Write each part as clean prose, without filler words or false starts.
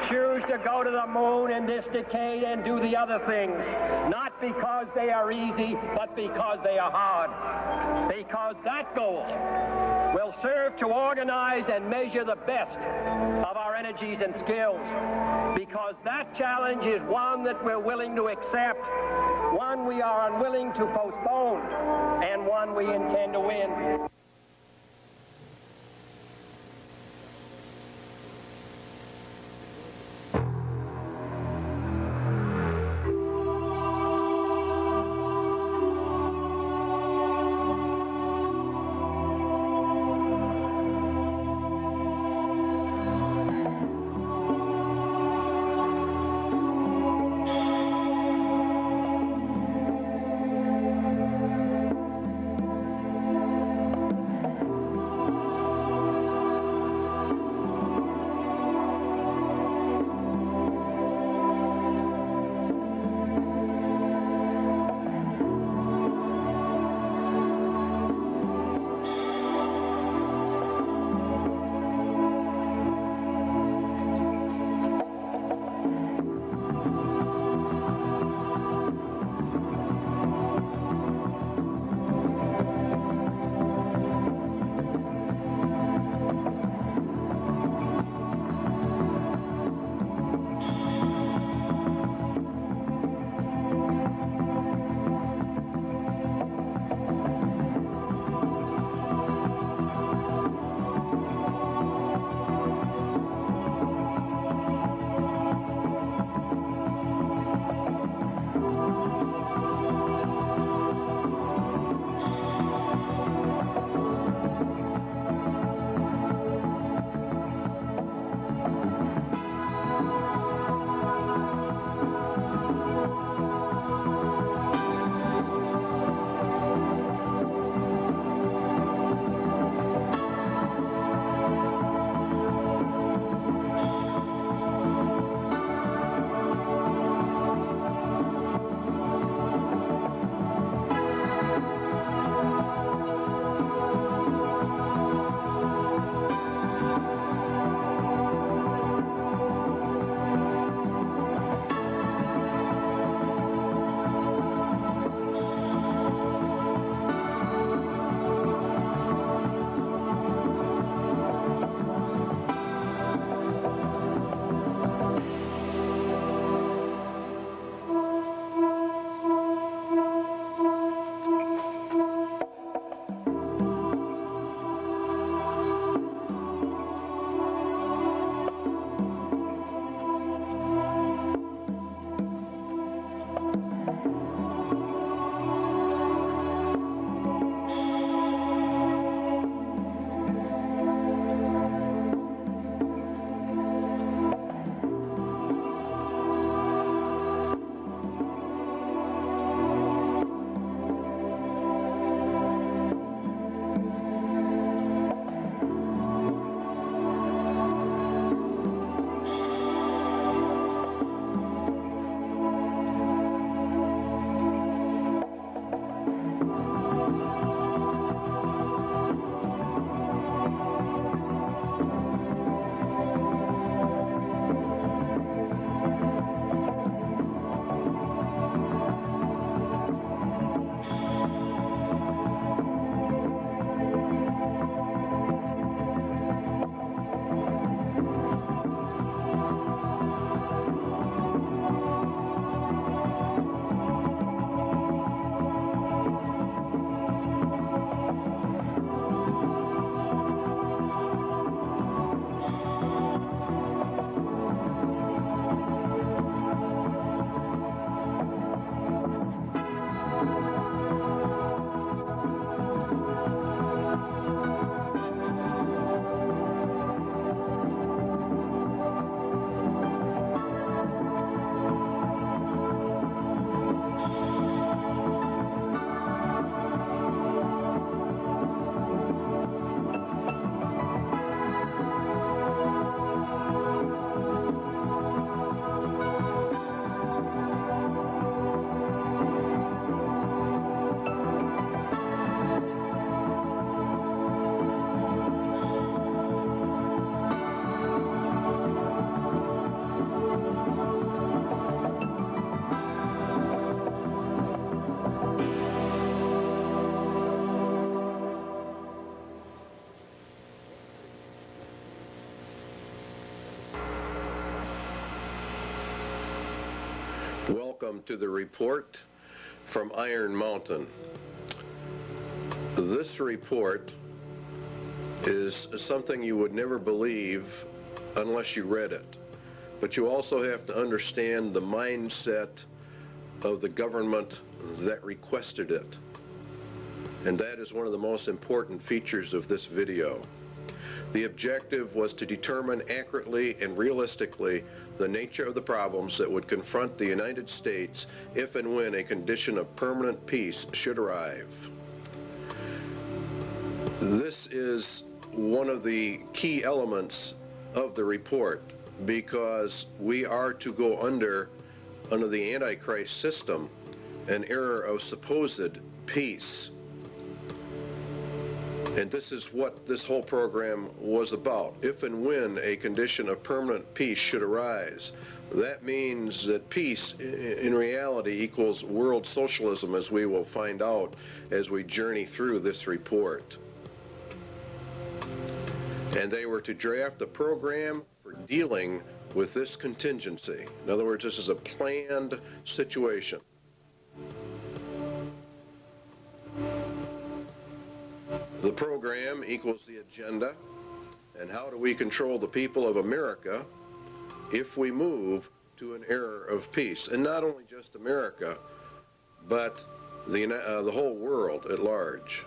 choose to go to the moon in this decade and do the other things, not because they are easy, but because they are hard. Because that goal will serve to organize and measure the best of our energies and skills. Because that challenge is one that we're willing to accept, one we are unwilling to postpone, and one we intend to win. Welcome to the report from Iron Mountain. This report is something you would never believe unless you read it. But you also have to understand the mindset of the government that requested it. And that is one of the most important features of this video. The objective was to determine accurately and realistically the nature of the problems that would confront the United States if and when a condition of permanent peace should arrive. This is one of the key elements of the report, because we are to go under the Antichrist system, an era of supposed peace. And this is what this whole program was about. If and when a condition of permanent peace should arise, that means that peace in reality equals world socialism, as we will find out as we journey through this report. And they were to draft a program for dealing with this contingency. In other words, this is a planned situation. The program equals the agenda, and how do we control the people of America if we move to an era of peace? And not only just America, but the whole world at large.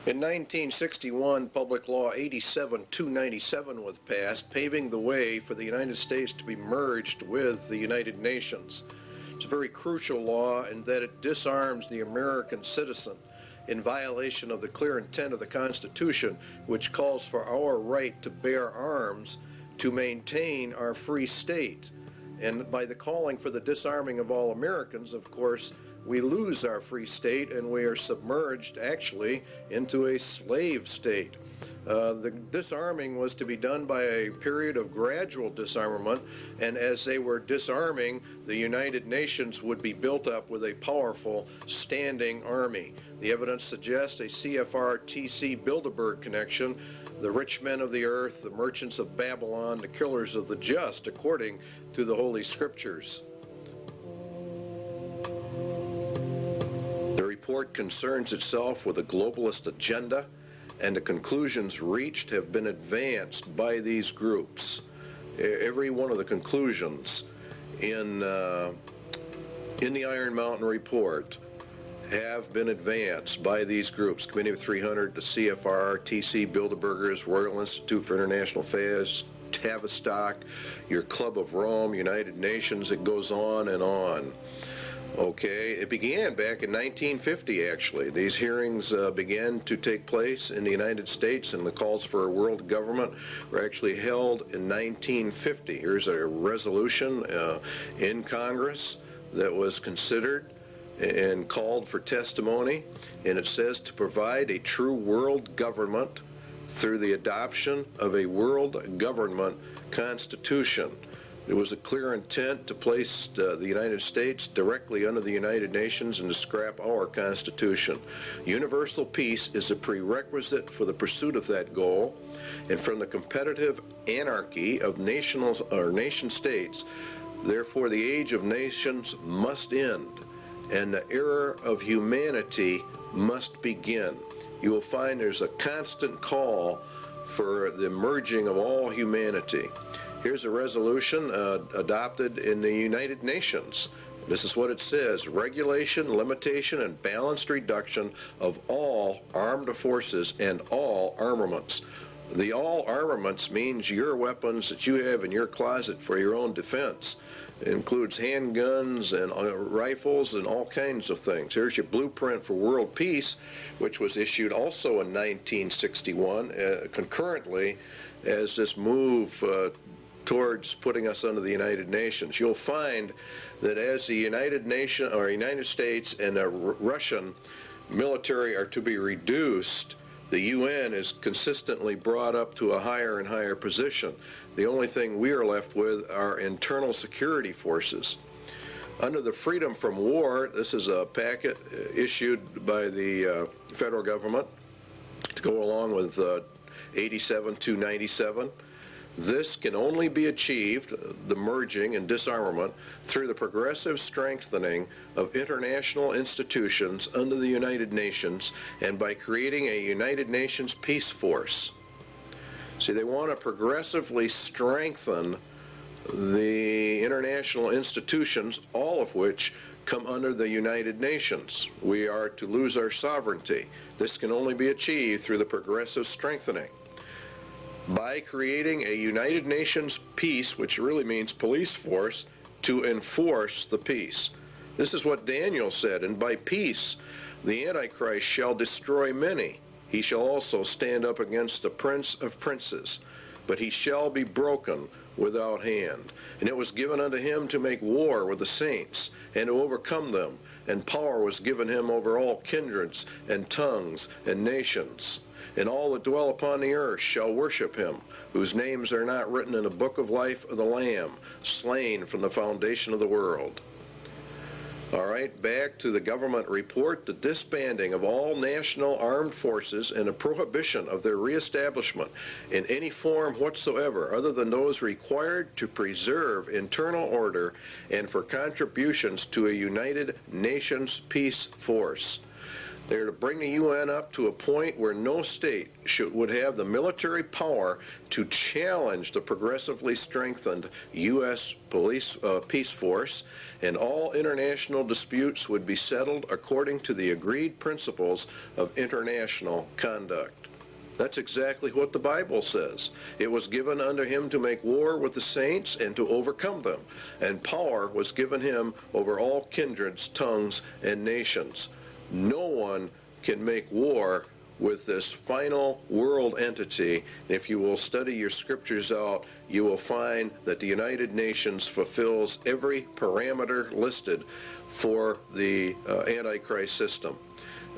In 1961, Public Law 87-297 was passed, paving the way for the United States to be merged with the United Nations. It's a very crucial law in that it disarms the American citizen in violation of the clear intent of the Constitution, which calls for our right to bear arms to maintain our free state. And by the calling for the disarming of all Americans, of course, we lose our free state and we are submerged actually into a slave state. The disarming was to be done by a period of gradual disarmament, and as they were disarming, the United Nations would be built up with a powerful standing army. The evidence suggests a CFR-TC Bilderberg connection, the rich men of the earth, the merchants of Babylon, the killers of the just, according to the Holy Scriptures. The report concerns itself with a globalist agenda, and the conclusions reached have been advanced by these groups. Every one of the conclusions in the Iron Mountain report have been advanced by these groups: Committee of 300, the CFR, TC Bilderbergers, Royal Institute for International Affairs, Tavistock, your Club of Rome, United Nations. It goes on and on. Okay, it began back in 1950, actually. These hearings began to take place in the United States, and the calls for a world government were actually held in 1950. Here's a resolution in Congress that was considered and called for testimony, and it says to provide a true world government through the adoption of a world government constitution. There was a clear intent to place the United States directly under the United Nations and to scrap our Constitution. Universal peace is a prerequisite for the pursuit of that goal, and from the competitive anarchy of nation states, therefore the age of nations must end, and the era of humanity must begin. You will find there's a constant call for the merging of all humanity. Here's a resolution adopted in the United Nations. This is what it says: regulation, limitation, and balanced reduction of all armed forces and all armaments. The all armaments means your weapons that you have in your closet for your own defense. It includes handguns and rifles and all kinds of things. Here's your blueprint for world peace, which was issued also in 1961, concurrently as this move towards putting us under the United Nations. You'll find that as the United States and the Russian military are to be reduced, the UN is consistently brought up to a higher and higher position. The only thing we are left with are internal security forces. Under the Freedom from War, this is a packet issued by the federal government to go along with 87-297. This can only be achieved, the merging and disarmament, through the progressive strengthening of international institutions under the United Nations and by creating a United Nations peace force. See, they want to progressively strengthen the international institutions, all of which come under the United Nations. We are to lose our sovereignty. This can only be achieved through the progressive strengthening. By creating a United Nations peace, which really means police force, to enforce the peace. This is what Daniel said, and by peace the Antichrist shall destroy many. He shall also stand up against the prince of princes, but he shall be broken without hand. And it was given unto him to make war with the saints, and to overcome them, and power was given him over all kindreds, and tongues, and nations. And all that dwell upon the earth shall worship him, whose names are not written in the book of life of the Lamb, slain from the foundation of the world. All right, back to the government report. The disbanding of all national armed forces and a prohibition of their reestablishment in any form whatsoever other than those required to preserve internal order and for contributions to a United Nations peace force. They're to bring the UN up to a point where no state would have the military power to challenge the progressively strengthened U.S. peace force, and all international disputes would be settled according to the agreed principles of international conduct. That's exactly what the Bible says. It was given unto him to make war with the saints and to overcome them, and power was given him over all kindreds, tongues, and nations. No one can make war with this final world entity. If you will study your scriptures out, you will find that the United Nations fulfills every parameter listed for the Antichrist system.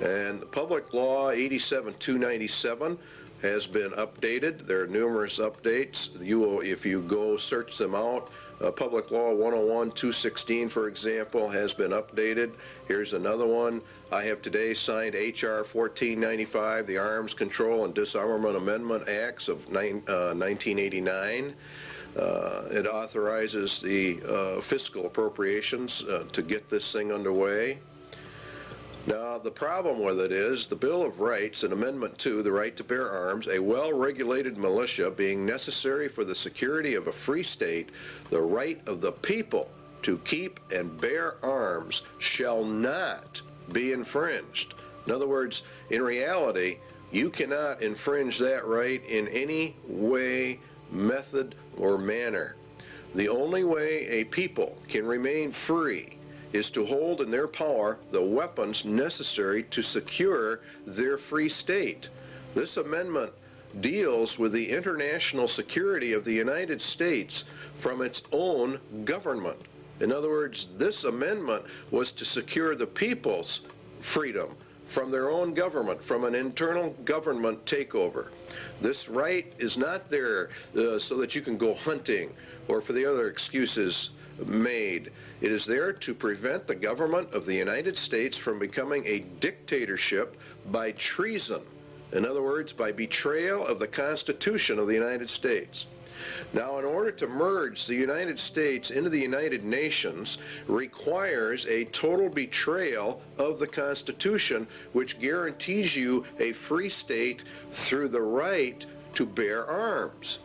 And Public Law 87-297 has been updated. There are numerous updates. You will, if you go search them out, Public Law 101-216, for example, has been updated. Here's another one. I have today signed H.R. 1495, the Arms Control and Disarmament Amendment Acts of 1989. It authorizes the fiscal appropriations to get this thing underway. Now, the problem with it is the Bill of Rights in Amendment 2, the right to bear arms, a well-regulated militia being necessary for the security of a free state, the right of the people to keep and bear arms shall not be infringed. In other words, in reality, you cannot infringe that right in any way, method, or manner. The only way a people can remain free is to hold in their power the weapons necessary to secure their free state. This amendment deals with the international security of the United States from its own government. In other words, this amendment was to secure the people's freedom from their own government, from an internal government takeover. This right is not there so that you can go hunting or for the other excuses made. It is there to prevent the government of the United States from becoming a dictatorship by treason. In other words, by betrayal of the Constitution of the United States. Now, in order to merge the United States into the United Nations requires a total betrayal of the Constitution, which guarantees you a free state through the right to bear arms.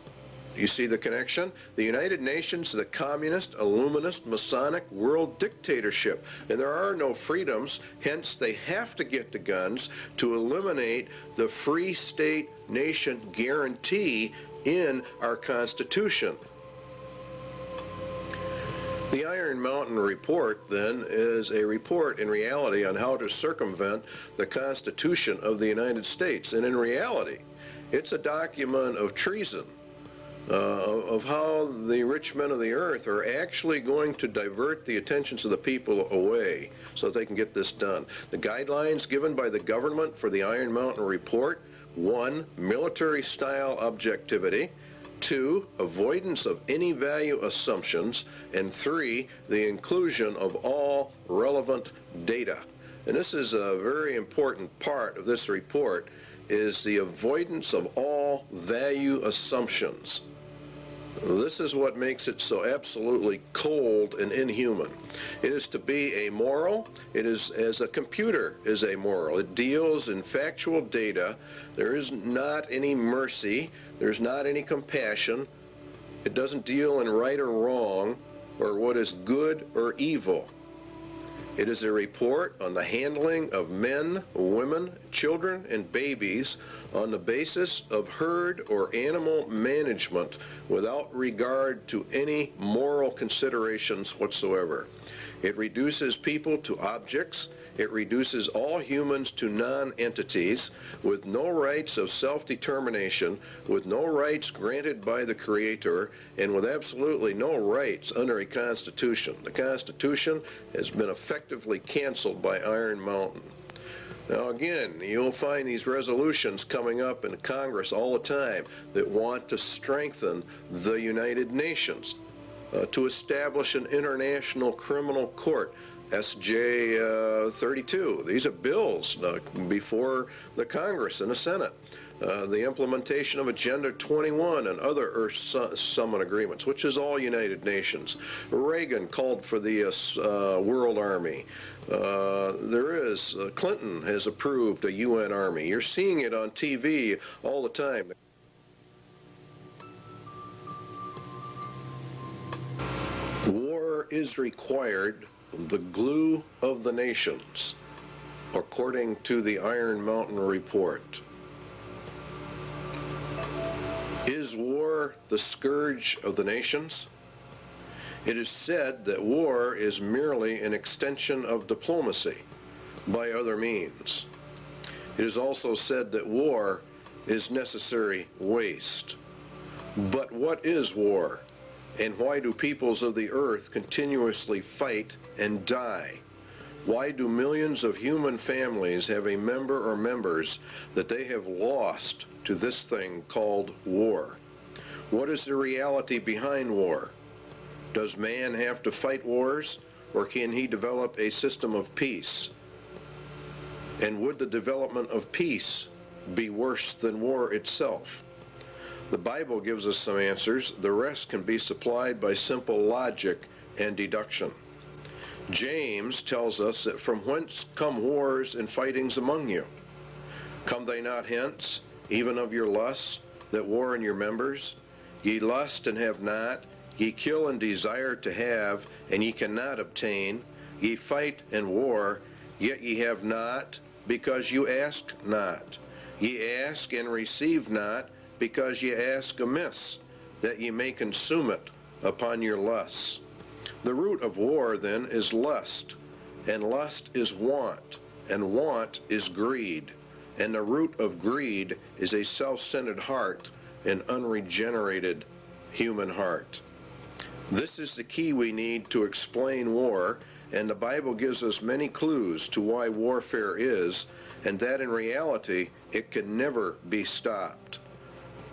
You see the connection? The United Nations, the communist, illuminist, Masonic world dictatorship. And there are no freedoms, hence they have to get to guns to eliminate the free state nation guarantee in our Constitution. The Iron Mountain Report, then, is a report in reality on how to circumvent the Constitution of the United States. And in reality, it's a document of treason, of how the rich men of the earth are actually going to divert the attentions of the people away so that they can get this done. The guidelines given by the government for the Iron Mountain Report: 1, military-style objectivity; 2, avoidance of any value assumptions; and 3, the inclusion of all relevant data. And this is a very important part of this report, is the avoidance of all value assumptions. This is what makes it so absolutely cold and inhuman. It is to be amoral. It is as a computer is amoral. It deals in factual data. There is not any mercy. There's not any compassion. It doesn't deal in right or wrong or what is good or evil. It is a report on the handling of men, women, children, and babies on the basis of herd or animal management without regard to any moral considerations whatsoever. It reduces people to objects. It reduces all humans to non-entities with no rights of self-determination, with no rights granted by the Creator, and with absolutely no rights under a Constitution. The Constitution has been effectively canceled by Iron Mountain. Now again, you'll find these resolutions coming up in Congress all the time that want to strengthen the United Nations, to establish an international criminal court, SJ 32. These are bills before the Congress and the Senate. The implementation of Agenda 21 and other Earth Summit agreements, which is all United Nations. Reagan called for the World Army. Clinton has approved a UN Army. You're seeing it on TV all the time. War is required, the glue of the nations, according to the Iron Mountain Report. Is war the scourge of the nations? It is said that war is merely an extension of diplomacy by other means. It is also said that war is necessary waste. But what is war? And why do peoples of the earth continuously fight and die? Why do millions of human families have a member or members that they have lost to this thing called war? What is the reality behind war? Does man have to fight wars, or can he develop a system of peace? And would the development of peace be worse than war itself? The Bible gives us some answers. The rest can be supplied by simple logic and deduction. James tells us that from whence come wars and fightings among you? Come they not hence, even of your lusts, that war in your members? Ye lust and have not, ye kill and desire to have, and ye cannot obtain. Ye fight and war, yet ye have not, because you ask not. Ye ask and receive not, because ye ask amiss, that ye may consume it upon your lusts. The root of war, then, is lust, and lust is want, and want is greed, and the root of greed is a self-centered heart, an unregenerated human heart. This is the key we need to explain war, and the Bible gives us many clues to why warfare is, and that in reality it can never be stopped.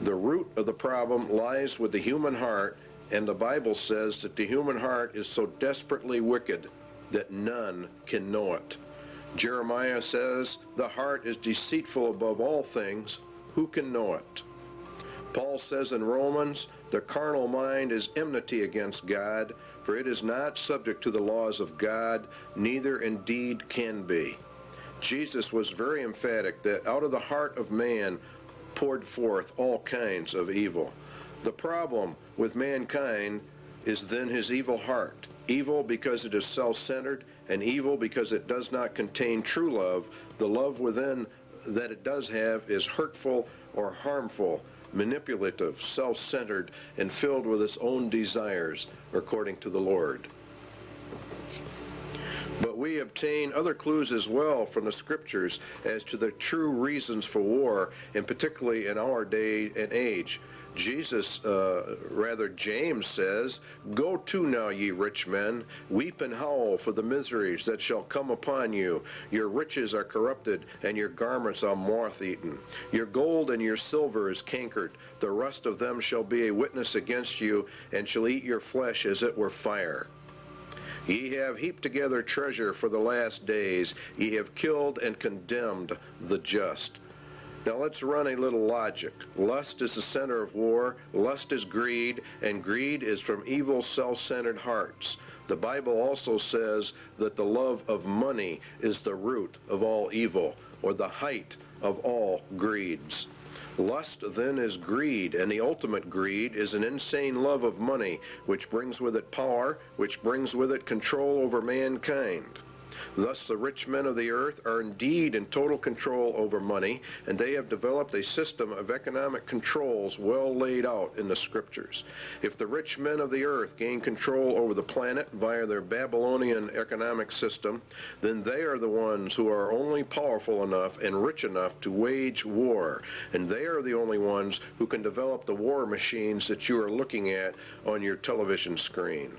The root of the problem lies with the human heart, and the Bible says that the human heart is so desperately wicked that none can know it. Jeremiah says, the heart is deceitful above all things, who can know it? Paul says in Romans, the carnal mind is enmity against God, for it is not subject to the laws of God, neither indeed can be. Jesus was very emphatic that out of the heart of man poured forth all kinds of evil. The problem with mankind is then his evil heart. Evil because it is self-centered, and evil because it does not contain true love. The love within that it does have is hurtful or harmful, manipulative, self-centered, and filled with its own desires, according to the Lord. But we obtain other clues as well from the Scriptures as to the true reasons for war, and particularly in our day and age. James says, "Go to now, ye rich men, weep and howl for the miseries that shall come upon you. Your riches are corrupted, and your garments are moth-eaten. Your gold and your silver is cankered. The rust of them shall be a witness against you, and shall eat your flesh as it were fire. Ye have heaped together treasure for the last days. Ye have killed and condemned the just." Now let's run a little logic. Lust is the center of war, lust is greed, and greed is from evil, self-centered hearts. The Bible also says that the love of money is the root of all evil, or the height of all greeds. Lust then is greed, and the ultimate greed is an insane love of money, which brings with it power, which brings with it control over mankind. Thus the rich men of the earth are indeed in total control over money, and they have developed a system of economic controls well laid out in the Scriptures. If the rich men of the earth gain control over the planet via their Babylonian economic system, then they are the ones who are only powerful enough and rich enough to wage war, and they are the only ones who can develop the war machines that you are looking at on your television screen.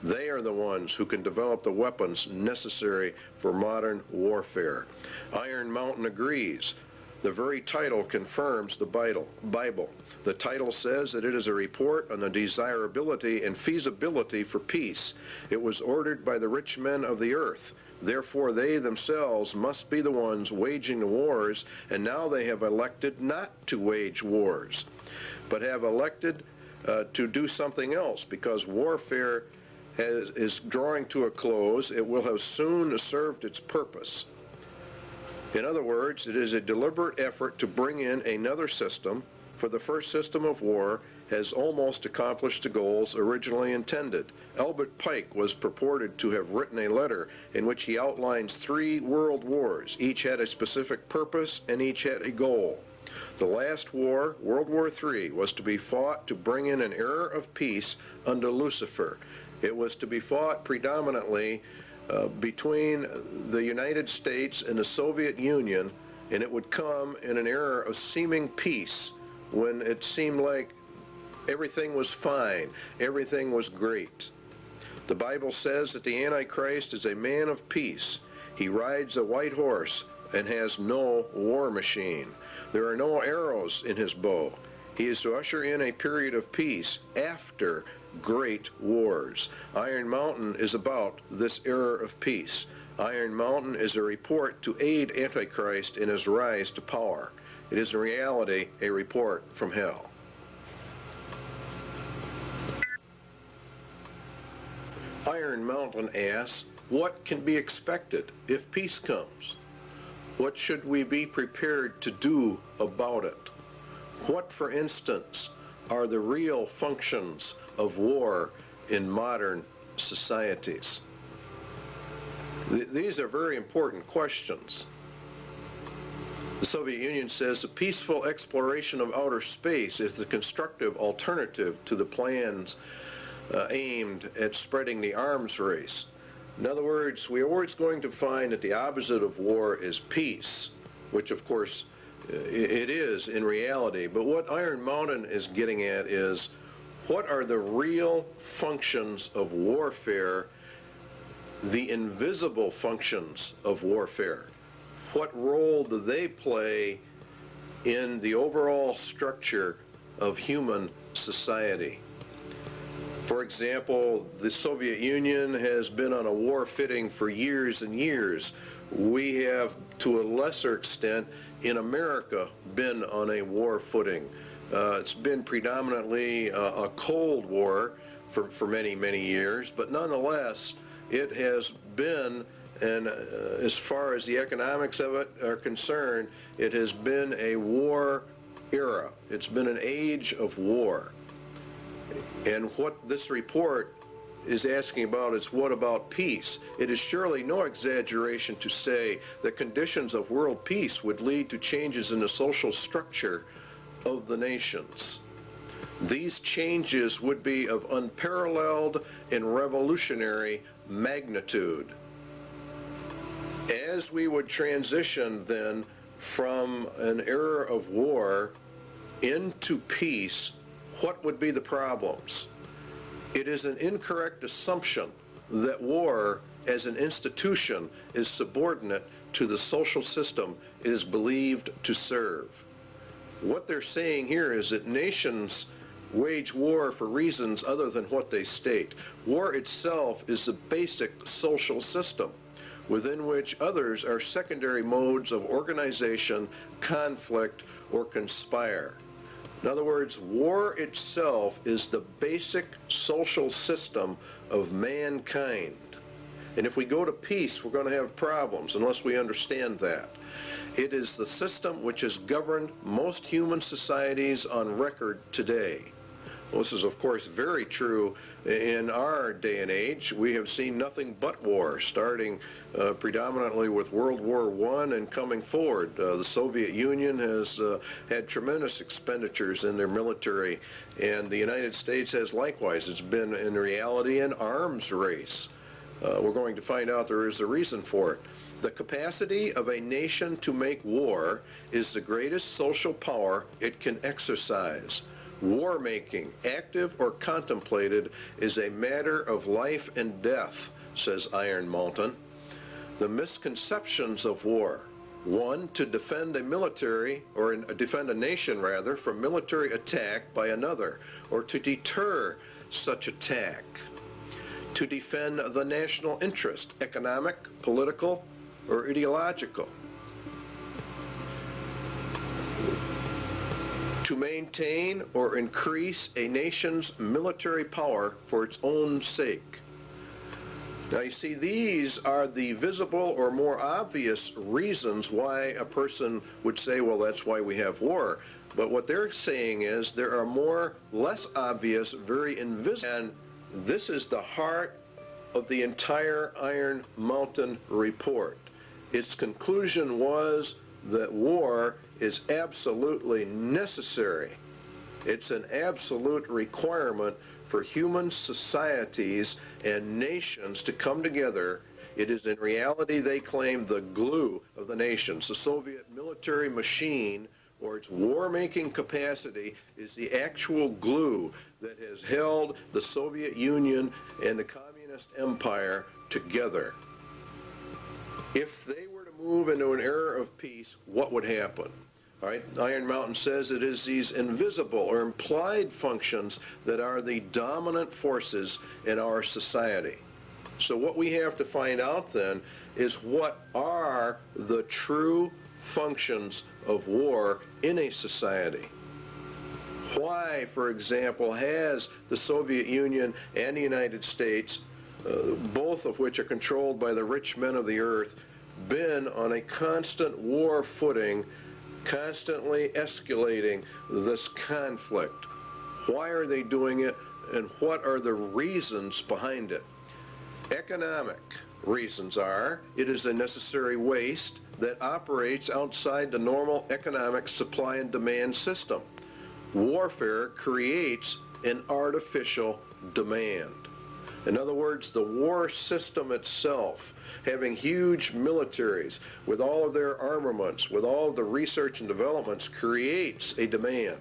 They are the ones who can develop the weapons necessary for modern warfare. Iron Mountain agrees. The very title confirms the Bible. The title says that it is a report on the desirability and feasibility for peace. It was ordered by the rich men of the earth. Therefore, they themselves must be the ones waging the wars, and now they have elected not to wage wars, but have elected to do something else, because warfare is drawing to a close. It will have soon served its purpose. In other words, it is a deliberate effort to bring in another system, for the first system of war has almost accomplished the goals originally intended. Albert Pike was purported to have written a letter in which he outlines 3 world wars. Each had a specific purpose, and each had a goal. The last war, World War III, was to be fought to bring in an era of peace under Lucifer. It was to be fought predominantly between the United States and the Soviet Union, and it would come in an era of seeming peace when it seemed like everything was fine, everything was great. The Bible says that the Antichrist is a man of peace. He rides a white horse and has no war machine. There are no arrows in his bow. He is to usher in a period of peace after great wars. Iron Mountain is about this era of peace. Iron Mountain is a report to aid Antichrist in his rise to power. It is in reality a report from hell. Iron Mountain asks, what can be expected if peace comes? What should we be prepared to do about it? What, for instance, are the real functions of war in modern societies? These are very important questions. The Soviet Union says the peaceful exploration of outer space is the constructive alternative to the plans aimed at spreading the arms race. In other words, we are always going to find that the opposite of war is peace, which of course it is in reality. But what Iron Mountain is getting at is, what are the real functions of warfare, the invisible functions of warfare? What role do they play in the overall structure of human society? For example, the Soviet Union has been on a war footing for years and years. We have, to a lesser extent, in America, been on a war footing. It's been predominantly a Cold War for many, many years, but nonetheless, it has been, and as far as the economics of it are concerned, it has been a war era. It's been an age of war. And what this report is asking about is, what about peace? It is surely no exaggeration to say that conditions of world peace would lead to changes in the social structure of the nations. These changes would be of unparalleled and revolutionary magnitude. As we would transition then from an era of war into peace, what would be the problems? It is an incorrect assumption that war as an institution is subordinate to the social system it is believed to serve. What they're saying here is that nations wage war for reasons other than what they state. War itself is a basic social system within which others are secondary modes of organization, conflict, or conspire. In other words, war itself is the basic social system of mankind. And if we go to peace, we're going to have problems unless we understand that. It is the system which has governed most human societies on record today. Well, this is, of course, very true in our day and age. We have seen nothing but war, starting predominantly with World War I and coming forward. The Soviet Union has had tremendous expenditures in their military, and the United States has likewise. It's been, in reality, an arms race. We're going to find out there is a reason for it. The capacity of a nation to make war is the greatest social power it can exercise. War making, active or contemplated, is a matter of life and death, says Iron Mountain. The misconceptions of war: 1, to defend a military, or defend a nation rather, from military attack by another, or to deter such attack. To defend the national interest, economic, political, or ideological. To maintain or increase a nation's military power for its own sake. Now you see, these are the visible or more obvious reasons why a person would say, well, that's why we have war. But what they're saying is there are more less obvious, very invisible, and this is the heart of the entire Iron Mountain report. Its conclusion was that war is absolutely necessary. It's an absolute requirement for human societies and nations to come together. It is in reality, they claim, the glue of the nations. The Soviet military machine, or its war-making capacity, is the actual glue that has held the Soviet Union and the communist empire together. If they were to move into an era of peace, what would happen? All right, Iron Mountain says it is these invisible or implied functions that are the dominant forces in our society. So what we have to find out then is, what are the true functions of war in a society? Why, for example, has the Soviet Union and the United States, both of which are controlled by the rich men of the earth, been on a constant war footing, constantly escalating this conflict? Why are they doing it, and what are the reasons behind it? Economic reasons are: it is a necessary waste that operates outside the normal economic supply and demand system. Warfare creates an artificial demand. In other words, the war system itself, having huge militaries with all of their armaments, with all of the research and developments, creates a demand.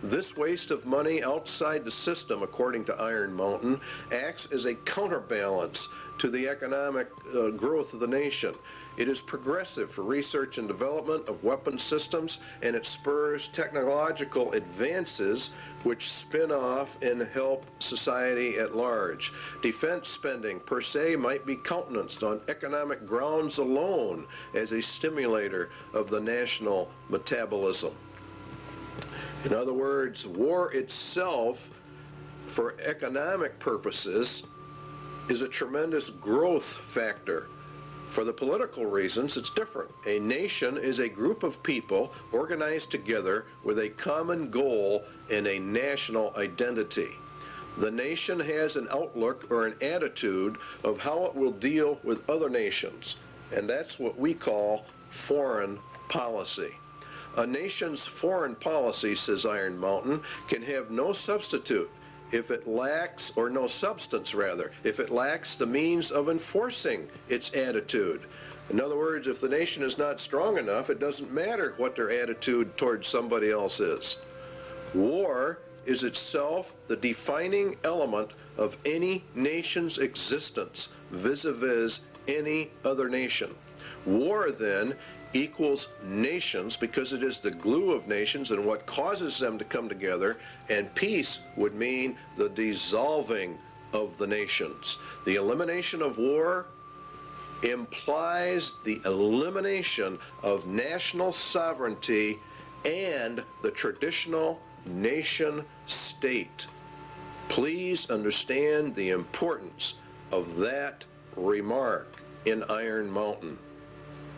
This waste of money outside the system, according to Iron Mountain, acts as a counterbalance to the economic growth of the nation. It is progressive for research and development of weapon systems, and it spurs technological advances which spin off and help society at large. Defense spending per se might be countenanced on economic grounds alone as a stimulator of the national metabolism. In other words, war itself, for economic purposes, is a tremendous growth factor. For the political reasons, it's different. A nation is a group of people organized together with a common goal and a national identity. The nation has an outlook or an attitude of how it will deal with other nations, and that's what we call foreign policy. A nation's foreign policy, says Iron Mountain, can have no substitute if it lacks, or no substance rather, if it lacks the means of enforcing its attitude. In other words, if the nation is not strong enough, it doesn't matter what their attitude towards somebody else is. War is itself the defining element of any nation's existence vis-a-vis any other nation. War, then, equals nations because it is the glue of nations and what causes them to come together, and peace would mean the dissolving of the nations. The elimination of war implies the elimination of national sovereignty and the traditional nation state. Please understand the importance of that remark in Iron Mountain.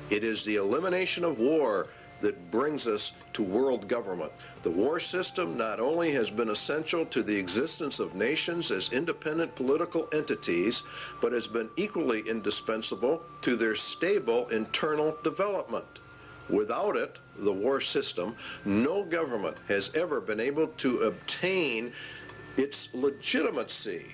It is the elimination of war that brings us to world government. The war system not only has been essential to the existence of nations as independent political entities, but has been equally indispensable to their stable internal development. Without it, the war system, no government has ever been able to obtain its legitimacy.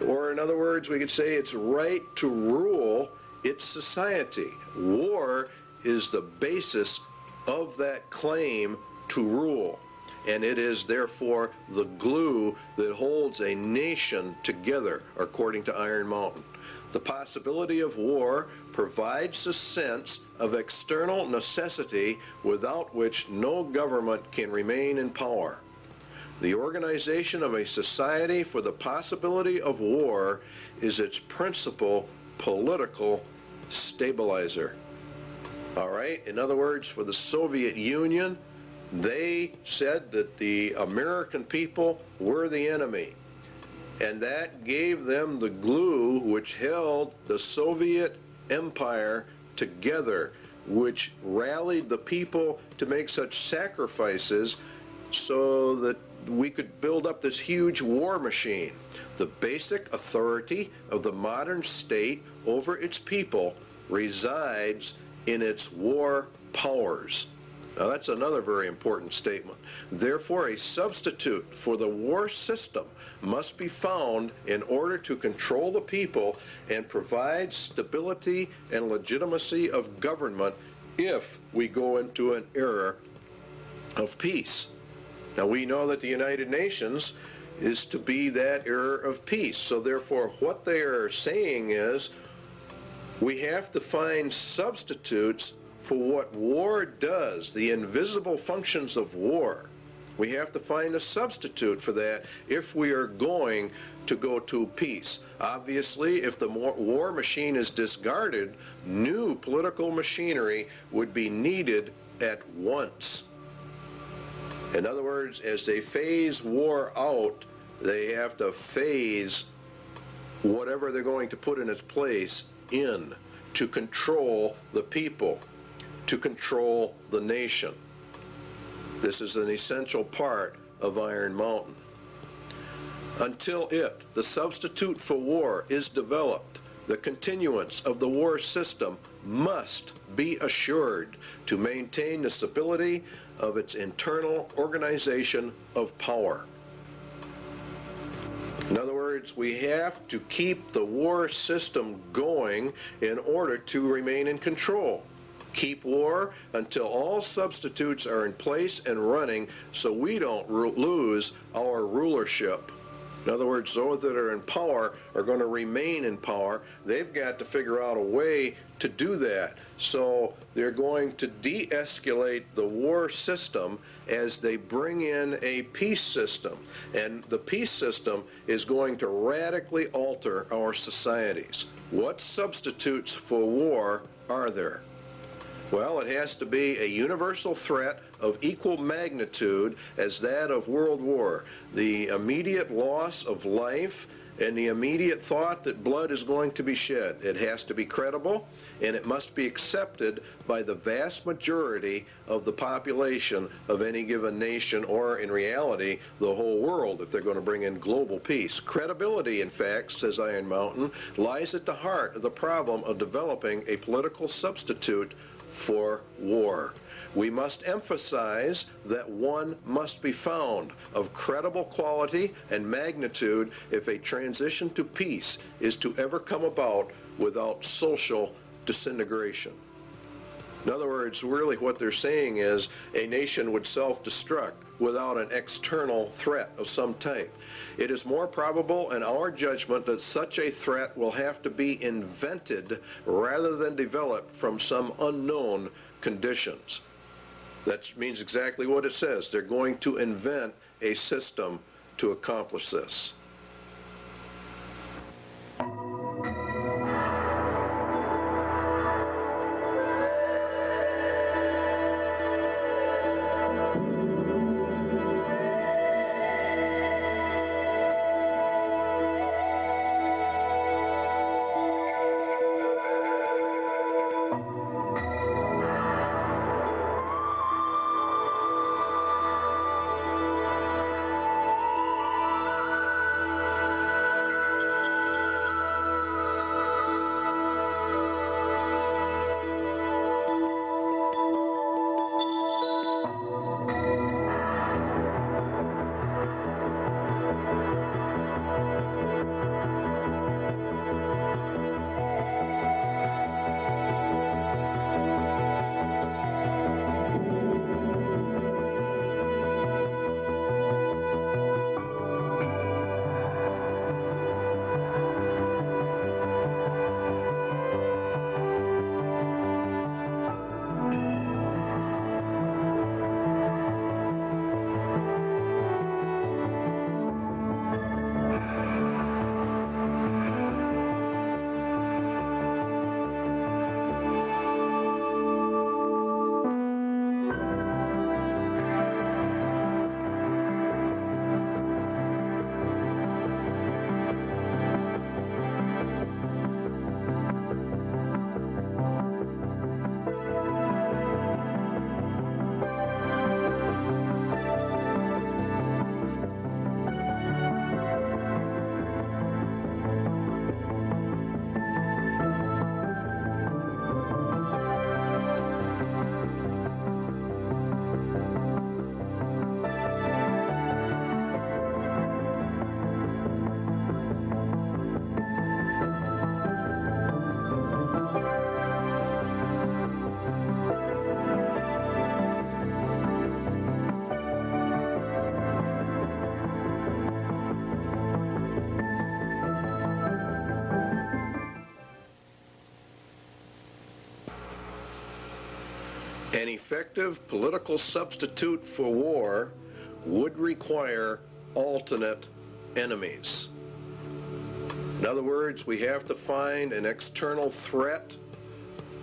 Or in other words, we could say its right to rule its society. War is the basis of that claim to rule, and it is therefore the glue that holds a nation together, according to Iron Mountain. The possibility of war provides a sense of external necessity without which no government can remain in power. The organization of a society for the possibility of war is its principal political stabilizer. All right? In other words, for the Soviet Union, they said that the American people were the enemy. And that gave them the glue which held the Soviet Empire together, which rallied the people to make such sacrifices so that we could build up this huge war machine. The basic authority of the modern state over its people resides in its war powers. Now that's another very important statement. Therefore, a substitute for the war system must be found in order to control the people and provide stability and legitimacy of government if we go into an era of peace. Now we know that the United Nations is to be that era of peace. So therefore, what they are saying is we have to find substitutes for what war does, the invisible functions of war. We have to find a substitute for that if we are going to go to peace. Obviously, if the war machine is discarded, new political machinery would be needed at once. In other words, as they phase war out, they have to phase whatever they're going to put in its place in to control the people, to control the nation. This is an essential part of Iron Mountain. Until the substitute for war, is developed, the continuance of the war system must be assured to maintain the stability of its internal organization of power. In other words, we have to keep the war system going in order to remain in control. Keep war until all substitutes are in place and running so we don't lose our rulership. In other words, those that are in power are going to remain in power. They've got to figure out a way to do that. So they're going to de-escalate the war system as they bring in a peace system. And the peace system is going to radically alter our societies. What substitutes for war are there? Well, it has to be a universal threat of equal magnitude as that of World War. The immediate loss of life and the immediate thought that blood is going to be shed. It has to be credible, and it must be accepted by the vast majority of the population of any given nation, or in reality, the whole world, if they're going to bring in global peace. Credibility, in fact, says Iron Mountain, lies at the heart of the problem of developing a political substitute for war. We must emphasize that one must be found of credible quality and magnitude if a transition to peace is to ever come about without social disintegration. In other words, really what they're saying is a nation would self-destruct without an external threat of some type. It is more probable in our judgment that such a threat will have to be invented rather than developed from some unknown conditions. That means exactly what it says. They're going to invent a system to accomplish this. An effective political substitute for war would require alternate enemies. In other words, we have to find an external threat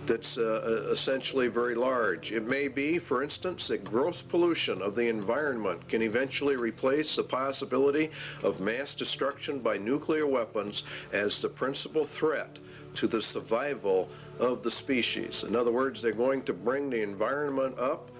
that's essentially very large. It may be, for instance, that gross pollution of the environment can eventually replace the possibility of mass destruction by nuclear weapons as the principal threat to the survival of the species. In other words, they're going to bring the environment up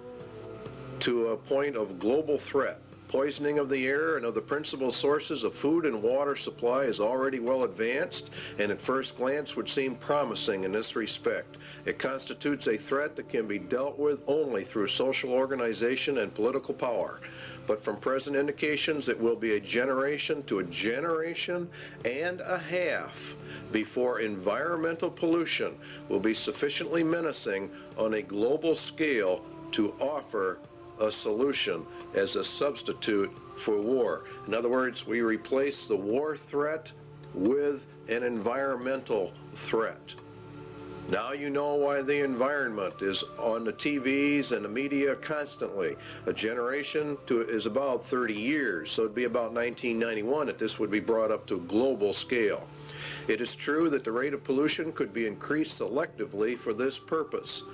to a point of global threat. Poisoning of the air and of the principal sources of food and water supply is already well advanced, and at first glance would seem promising in this respect. It constitutes a threat that can be dealt with only through social organization and political power. But from present indications, it will be a generation to a generation and a half before environmental pollution will be sufficiently menacing on a global scale to offer a solution as a substitute for war. In other words, we replace the war threat with an environmental threat. Now you know why the environment is on the TVs and the media constantly. A generation is about 30 years, so it'd be about 1991 that this would be brought up to a global scale. It is true that the rate of pollution could be increased selectively for this purpose.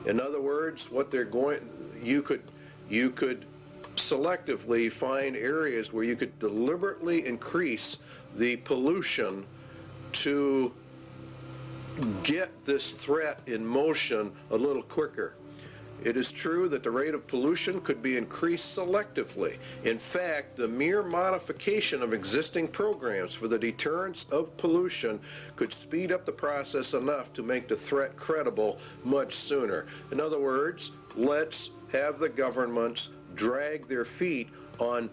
In other words, what they're going, you could selectively find areas where you could deliberately increase the pollution to get this threat in motion a little quicker. It is true that the rate of pollution could be increased selectively. In fact, the mere modification of existing programs for the deterrence of pollution could speed up the process enough to make the threat credible much sooner. In other words, let's have the governments drag their feet on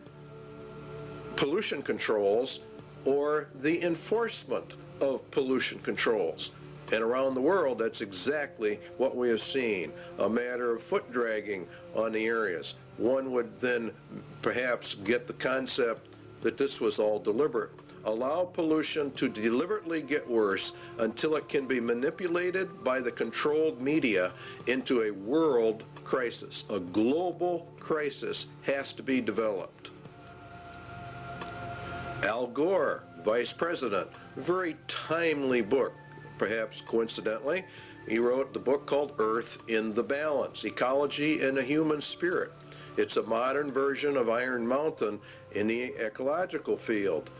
pollution controls or the enforcement of pollution controls. And around the world, that's exactly what we have seen, a matter of foot dragging on the areas. One would then perhaps get the concept that this was all deliberate. Allow pollution to deliberately get worse until it can be manipulated by the controlled media into a world crisis. A global crisis has to be developed. Al Gore, Vice President, very timely book. Perhaps coincidentally, he wrote the book called Earth in the Balance, Ecology and the Human Spirit. It's a modern version of Iron Mountain in the ecological field.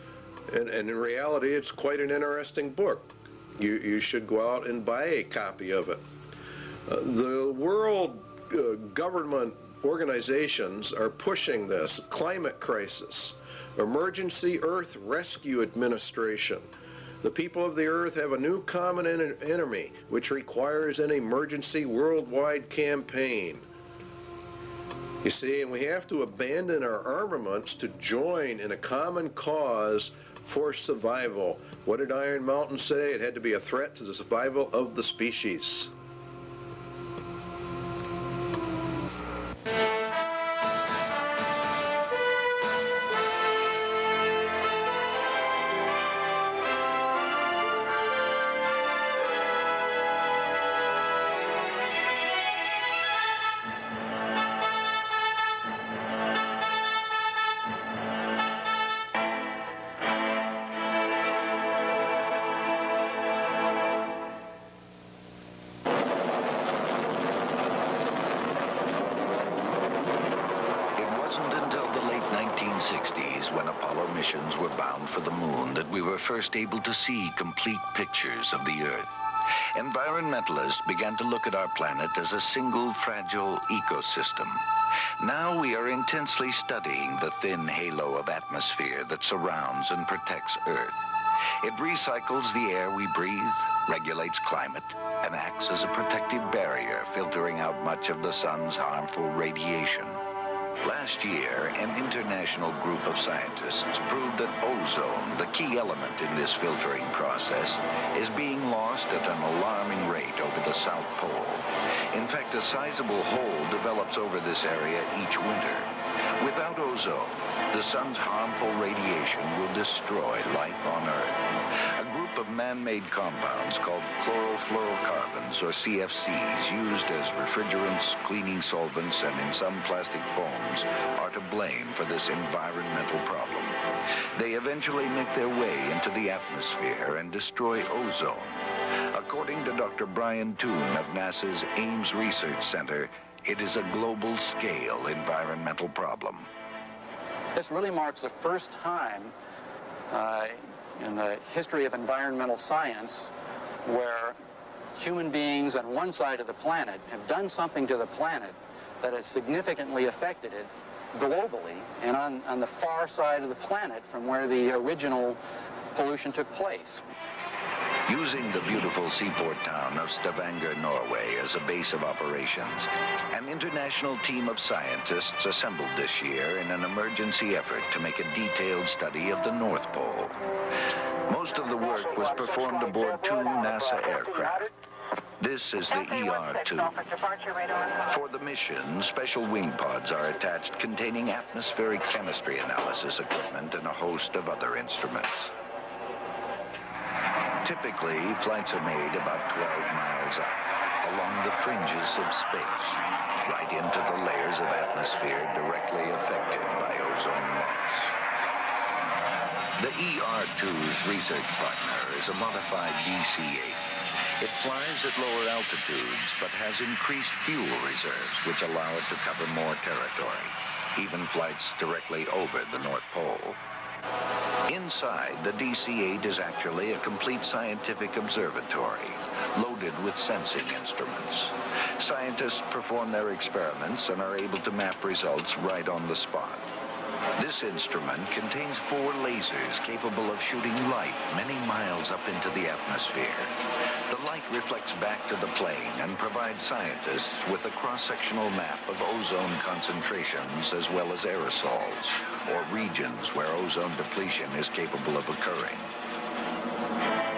And in reality, it's quite an interesting book. You should go out and buy a copy of it. The world government organizations are pushing this. Climate crisis, Emergency Earth Rescue Administration. The people of the earth have a new common enemy, which requires an emergency worldwide campaign. You see, and we have to abandon our armaments to join in a common cause for survival. What did Iron Mountain say? It had to be a threat to the survival of the species. First able to see complete pictures of the Earth. Environmentalists began to look at our planet as a single fragile ecosystem. Now we are intensely studying the thin halo of atmosphere that surrounds and protects Earth. It recycles the air we breathe, regulates climate, and acts as a protective barrier, filtering out much of the sun's harmful radiation. Last year, an international group of scientists proved that ozone, the key element in this filtering process, is being lost at an alarming rate over the South Pole. In fact, a sizable hole develops over this area each winter. Without ozone, the sun's harmful radiation will destroy life on Earth. A group of man-made compounds called chlorofluorocarbons, or CFCs, used as refrigerants, cleaning solvents, and in some plastic foams, are to blame for this environmental problem. They eventually make their way into the atmosphere and destroy ozone. According to Dr. Brian Toon of NASA's Ames Research Center, it is a global-scale environmental problem. This really marks the first time in the history of environmental science where human beings on one side of the planet have done something to the planet that has significantly affected it globally and on the far side of the planet from where the original pollution took place. Using the beautiful seaport town of Stavanger, Norway, as a base of operations, an international team of scientists assembled this year in an emergency effort to make a detailed study of the North Pole. Most of the work was performed aboard two NASA aircraft. This is the ER-2. For the mission, special wing pods are attached containing atmospheric chemistry analysis equipment and a host of other instruments. Typically, flights are made about 12 miles up, along the fringes of space, right into the layers of atmosphere directly affected by ozone loss. The ER-2's research partner is a modified DC-8. It flies at lower altitudes, but has increased fuel reserves, which allow it to cover more territory. even flights directly over the North Pole. Inside, the DC-8 is actually a complete scientific observatory, loaded with sensing instruments. Scientists perform their experiments and are able to map results right on the spot. This instrument contains 4 lasers capable of shooting light many miles up into the atmosphere. The light reflects back to the plane and provides scientists with a cross-sectional map of ozone concentrations as well as aerosols, or regions where ozone depletion is capable of occurring.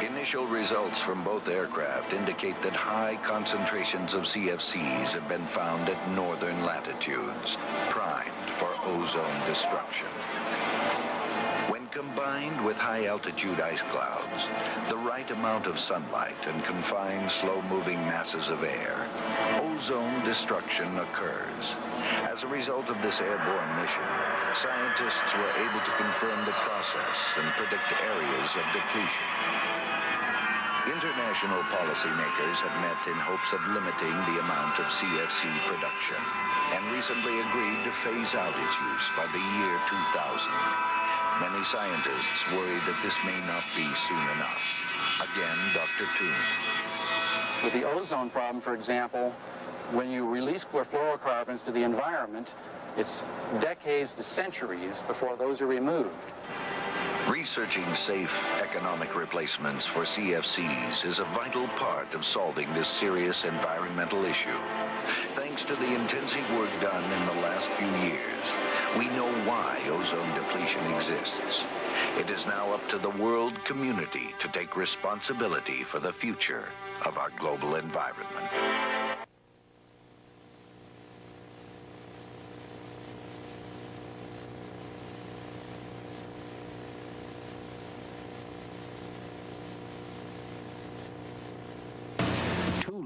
Initial results from both aircraft indicate that high concentrations of CFCs have been found at northern latitudes, primed for ozone destruction. When combined with high-altitude ice clouds, the right amount of sunlight and confined slow-moving masses of air, ozone destruction occurs. As a result of this airborne mission, scientists were able to confirm the process and predict areas of depletion. International policymakers have met in hopes of limiting the amount of CFC production and recently agreed to phase out its use by the year 2000. Many scientists worry that this may not be soon enough. Again, Dr. Toon. With the ozone problem, for example, when you release fluorocarbons to the environment, it's decades to centuries before those are removed. Researching safe economic replacements for CFCs is a vital part of solving this serious environmental issue. Thanks to the intensive work done in the last few years, we know why ozone depletion exists. It is now up to the world community to take responsibility for the future of our global environment.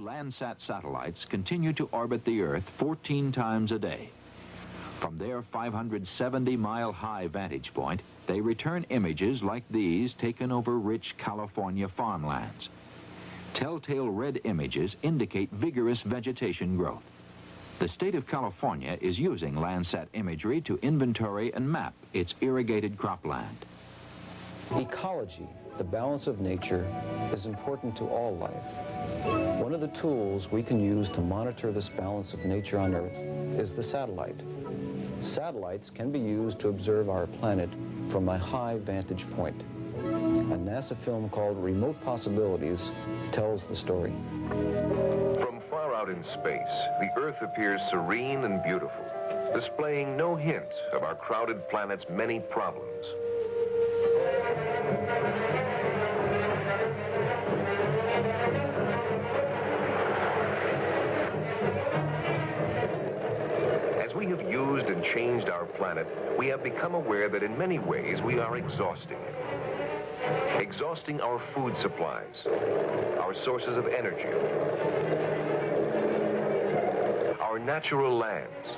Landsat satellites continue to orbit the Earth 14 times a day. From their 570-mile-high vantage point, they return images like these taken over rich California farmlands. Telltale red images indicate vigorous vegetation growth. The state of California is using Landsat imagery to inventory and map its irrigated cropland. Ecology, the balance of nature, is important to all life. One of the tools we can use to monitor this balance of nature on Earth is the satellite. Satellites can be used to observe our planet from a high vantage point. A NASA film called Remote Possibilities tells the story. From far out in space, the Earth appears serene and beautiful, displaying no hint of our crowded planet's many problems. As we have used and changed our planet, we have become aware that in many ways we are exhausting it. Exhausting our food supplies, our sources of energy, our natural lands,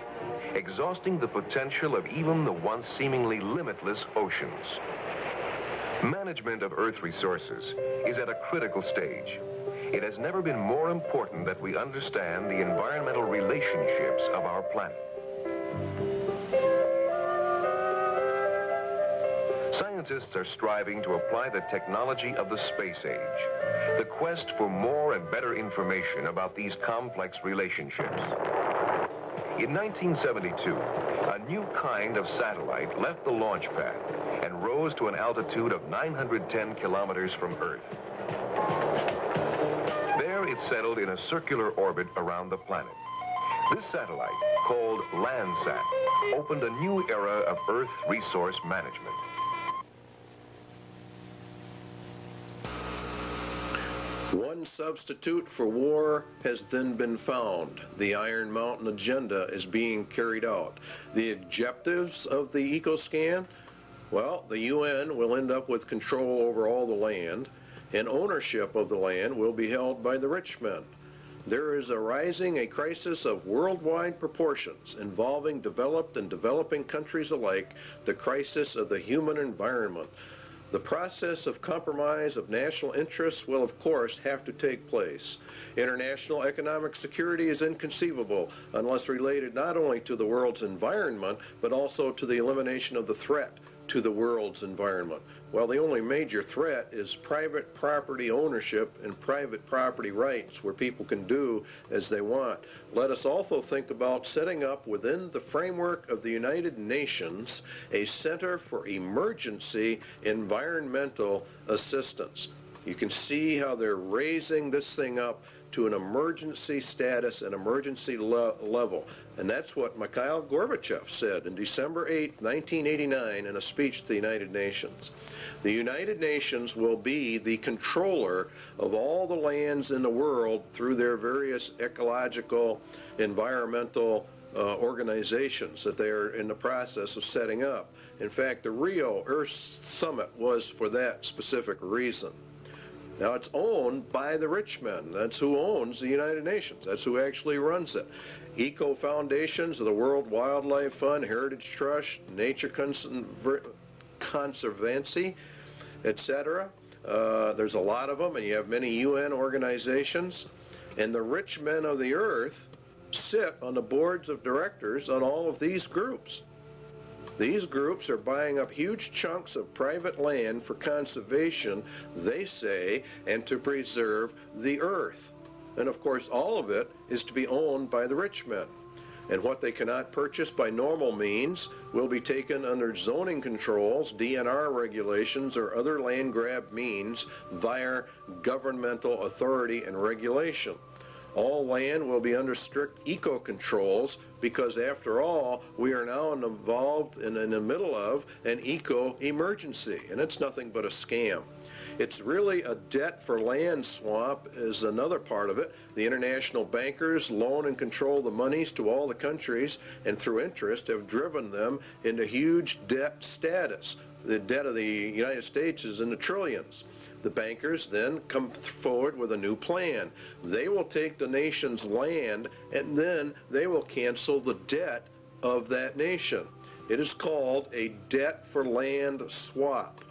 exhausting the potential of even the once seemingly limitless oceans. Management of Earth resources is at a critical stage. It has never been more important that we understand the environmental relationships of our planet. Scientists are striving to apply the technology of the space age, the quest for more and better information about these complex relationships. In 1972, a new kind of satellite left the launch pad and rose to an altitude of 910 kilometers from Earth. There it settled in a circular orbit around the planet. This satellite, called Landsat, opened a new era of Earth resource management. One substitute for war has then been found. The Iron Mountain agenda is being carried out. The objectives of the EcoScan? Well, the UN will end up with control over all the land, and ownership of the land will be held by the rich men. There is arising a crisis of worldwide proportions involving developed and developing countries alike, the crisis of the human environment. The process of compromise of national interests will, of course, have to take place. International economic security is inconceivable unless related not only to the world's environment, but also to the elimination of the threat to the world's environment. Well, the only major threat is private property ownership and private property rights, where people can do as they want. Let us also think about setting up within the framework of the United Nations a Center for Emergency Environmental Assistance. You can see how they're raising this thing up to an emergency status, an emergency level. And that's what Mikhail Gorbachev said in December 8, 1989, in a speech to the United Nations. The United Nations will be the controller of all the lands in the world through their various ecological, environmental organizations that they are in the process of setting up. In fact, the Rio Earth Summit was for that specific reason. Now, it's owned by the rich men. That's who owns the United Nations. That's who actually runs it. Eco foundations of the World Wildlife Fund, Heritage Trust, Nature Conservancy, etc. There's a lot of them, and you have many UN organizations. And the rich men of the earth sit on the boards of directors on all of these groups. These groups are buying up huge chunks of private land for conservation, they say, and to preserve the earth. And of course, all of it is to be owned by the rich men. And what they cannot purchase by normal means will be taken under zoning controls, DNR regulations, or other land grab means via governmental authority and regulation. All land will be under strict eco-controls because, after all, we are now involved in the middle of an eco-emergency, and it's nothing but a scam. It's really a debt for land swamp is another part of it. The international bankers loan and control the monies to all the countries, and through interest have driven them into huge debt status. The debt of the United States is in the trillions. The bankers then come forward with a new plan. They will take the nation's land, and then they will cancel the debt of that nation. It is called a debt for land swap.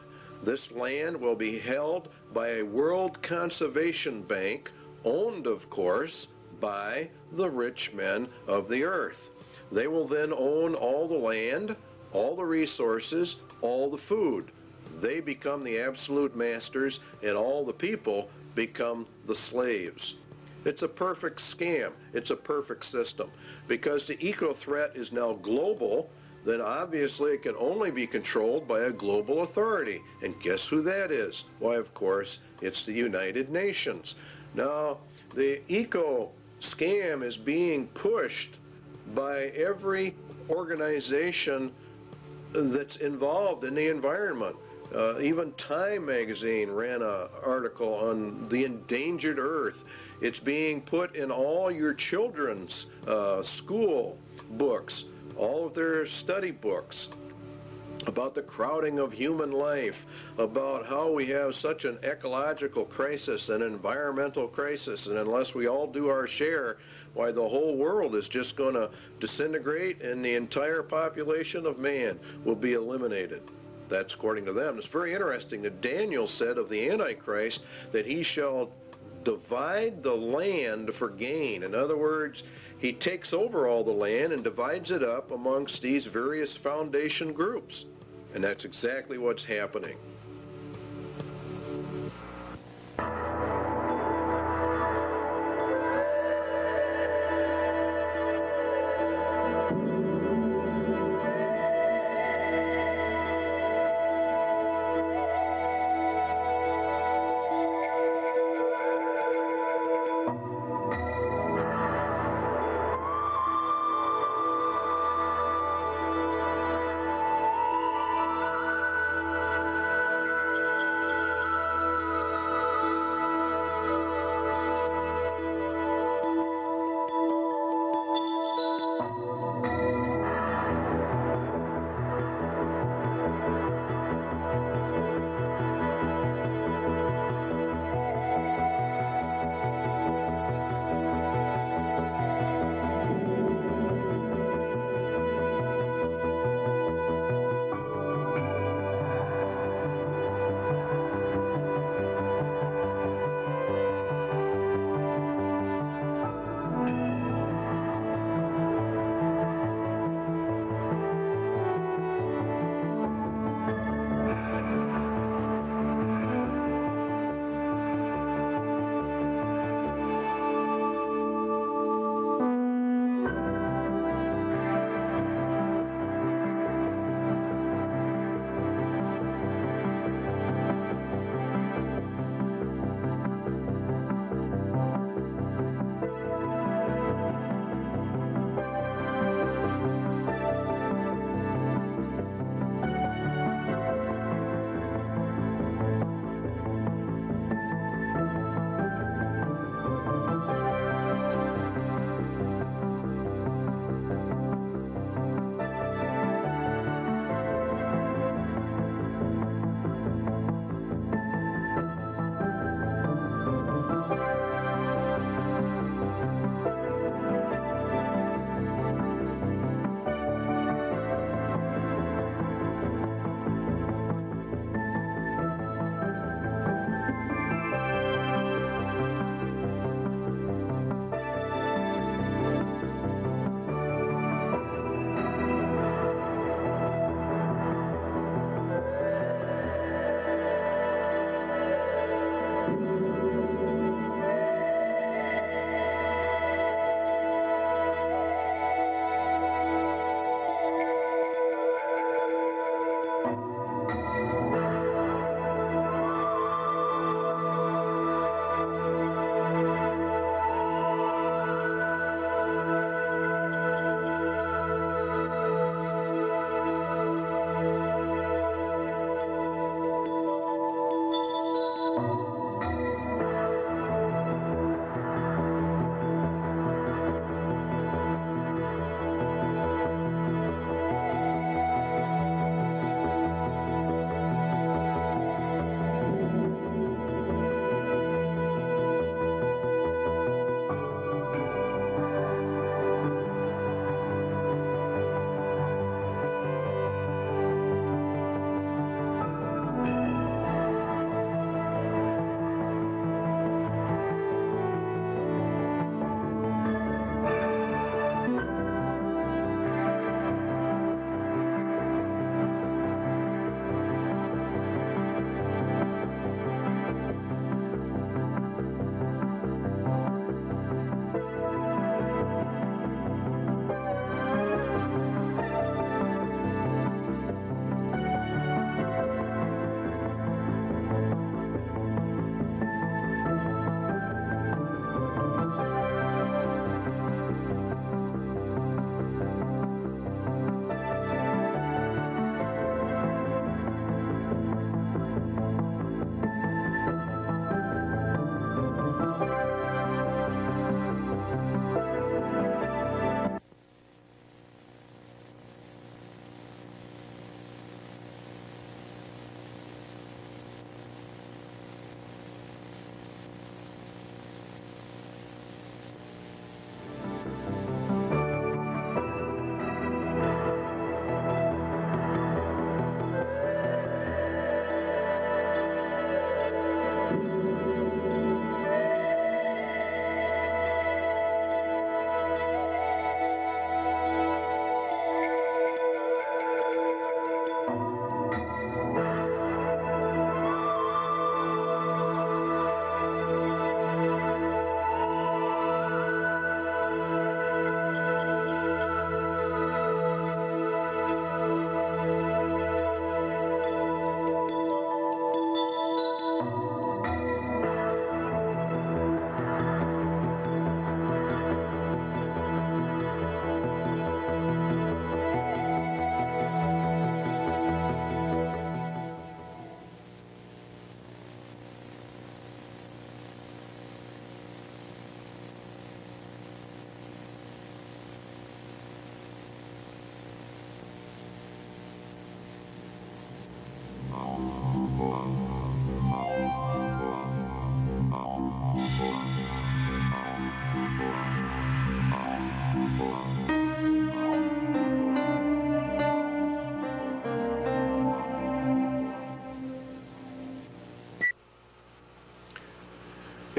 This land will be held by a World Conservation Bank, owned, of course, by the rich men of the earth. They will then own all the land, all the resources, all the food. They become the absolute masters, and all the people become the slaves. It's a perfect scam. It's a perfect system. Because the eco threat is now global, then obviously it can only be controlled by a global authority. And guess who that is? Why, of course, it's the United Nations. Now, the eco scam is being pushed by every organization that's involved in the environment. Even Time magazine ran an article on the endangered earth. It's being put in all your children's school books, all of their study books, about the crowding of human life, about how we have such an ecological crisis, an environmental crisis, and unless we all do our share, why, the whole world is just going to disintegrate and the entire population of man will be eliminated. That's according to them. It's very interesting that Daniel said of the Antichrist that he shall divide the land for gain. In other words, he takes over all the land and divides it up amongst these various foundation groups. And that's exactly what's happening.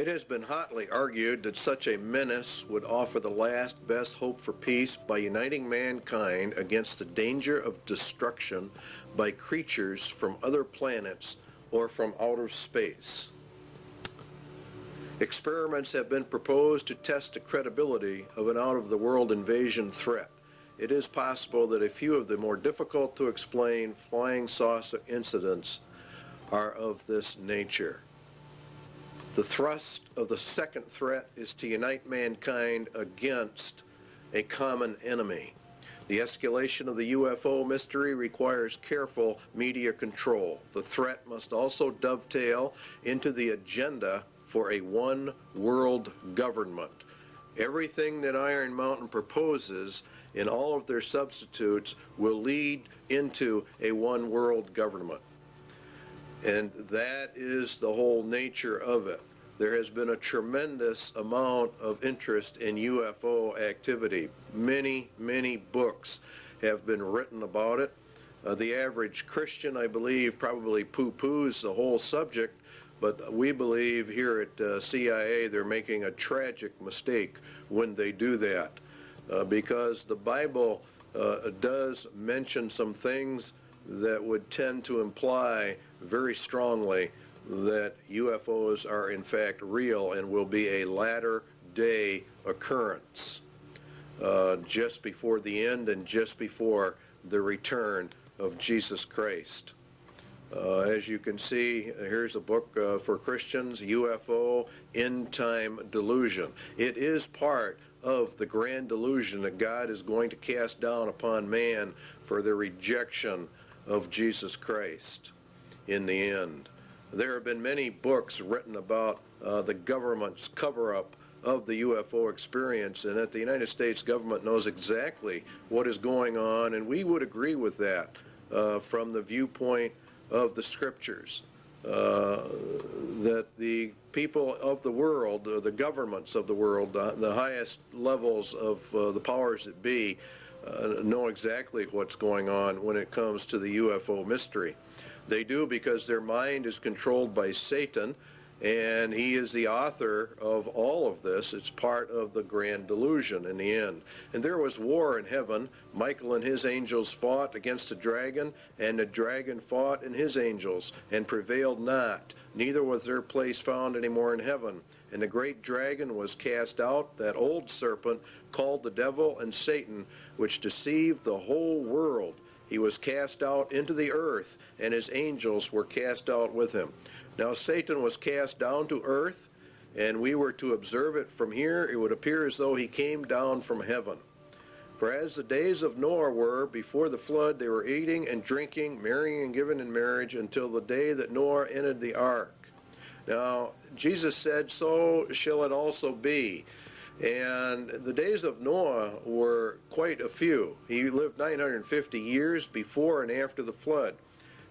It has been hotly argued that such a menace would offer the last best hope for peace by uniting mankind against the danger of destruction by creatures from other planets or from outer space. Experiments have been proposed to test the credibility of an out-of-the-world invasion threat. It is possible that a few of the more difficult to explain flying saucer incidents are of this nature. The thrust of the second threat is to unite mankind against a common enemy. The escalation of the UFO mystery requires careful media control. The threat must also dovetail into the agenda for a one-world government. Everything that Iron Mountain proposes in all of their substitutes will lead into a one-world government. And that is the whole nature of it. There has been a tremendous amount of interest in UFO activity. Many, many books have been written about it. The average Christian, I believe, probably poo-poos the whole subject, but we believe here at CIA they're making a tragic mistake when they do that, because the Bible does mention some things that would tend to imply very strongly that UFOs are in fact real and will be a latter-day occurrence, just before the end and just before the return of Jesus Christ. As you can see, here's a book for Christians, UFO End Time Delusion. It is part of the grand delusion that God is going to cast down upon man for their rejection of Jesus Christ in the end. There have been many books written about the government's cover-up of the UFO experience, and that the United States government knows exactly what is going on, and we would agree with that from the viewpoint of the scriptures, that the people of the world, the governments of the world, the highest levels of the powers that be, know exactly what's going on when it comes to the UFO mystery. They do because their mind is controlled by Satan, and he is the author of all of this. It's part of the grand delusion in the end. And there was war in heaven. Michael and his angels fought against the dragon, and the dragon fought and his angels, and prevailed not. Neither was their place found any more in heaven. And the great dragon was cast out, that old serpent called the devil and Satan, which deceived the whole world. He was cast out into the earth, and his angels were cast out with him. Now Satan was cast down to earth, and we were to observe it from here. It would appear as though he came down from heaven. For as the days of Noah were before the flood, they were eating and drinking, marrying and giving in marriage, until the day that Noah entered the ark. Now Jesus said, so shall it also be. And the days of Noah were quite a few. He lived 950 years before and after the flood.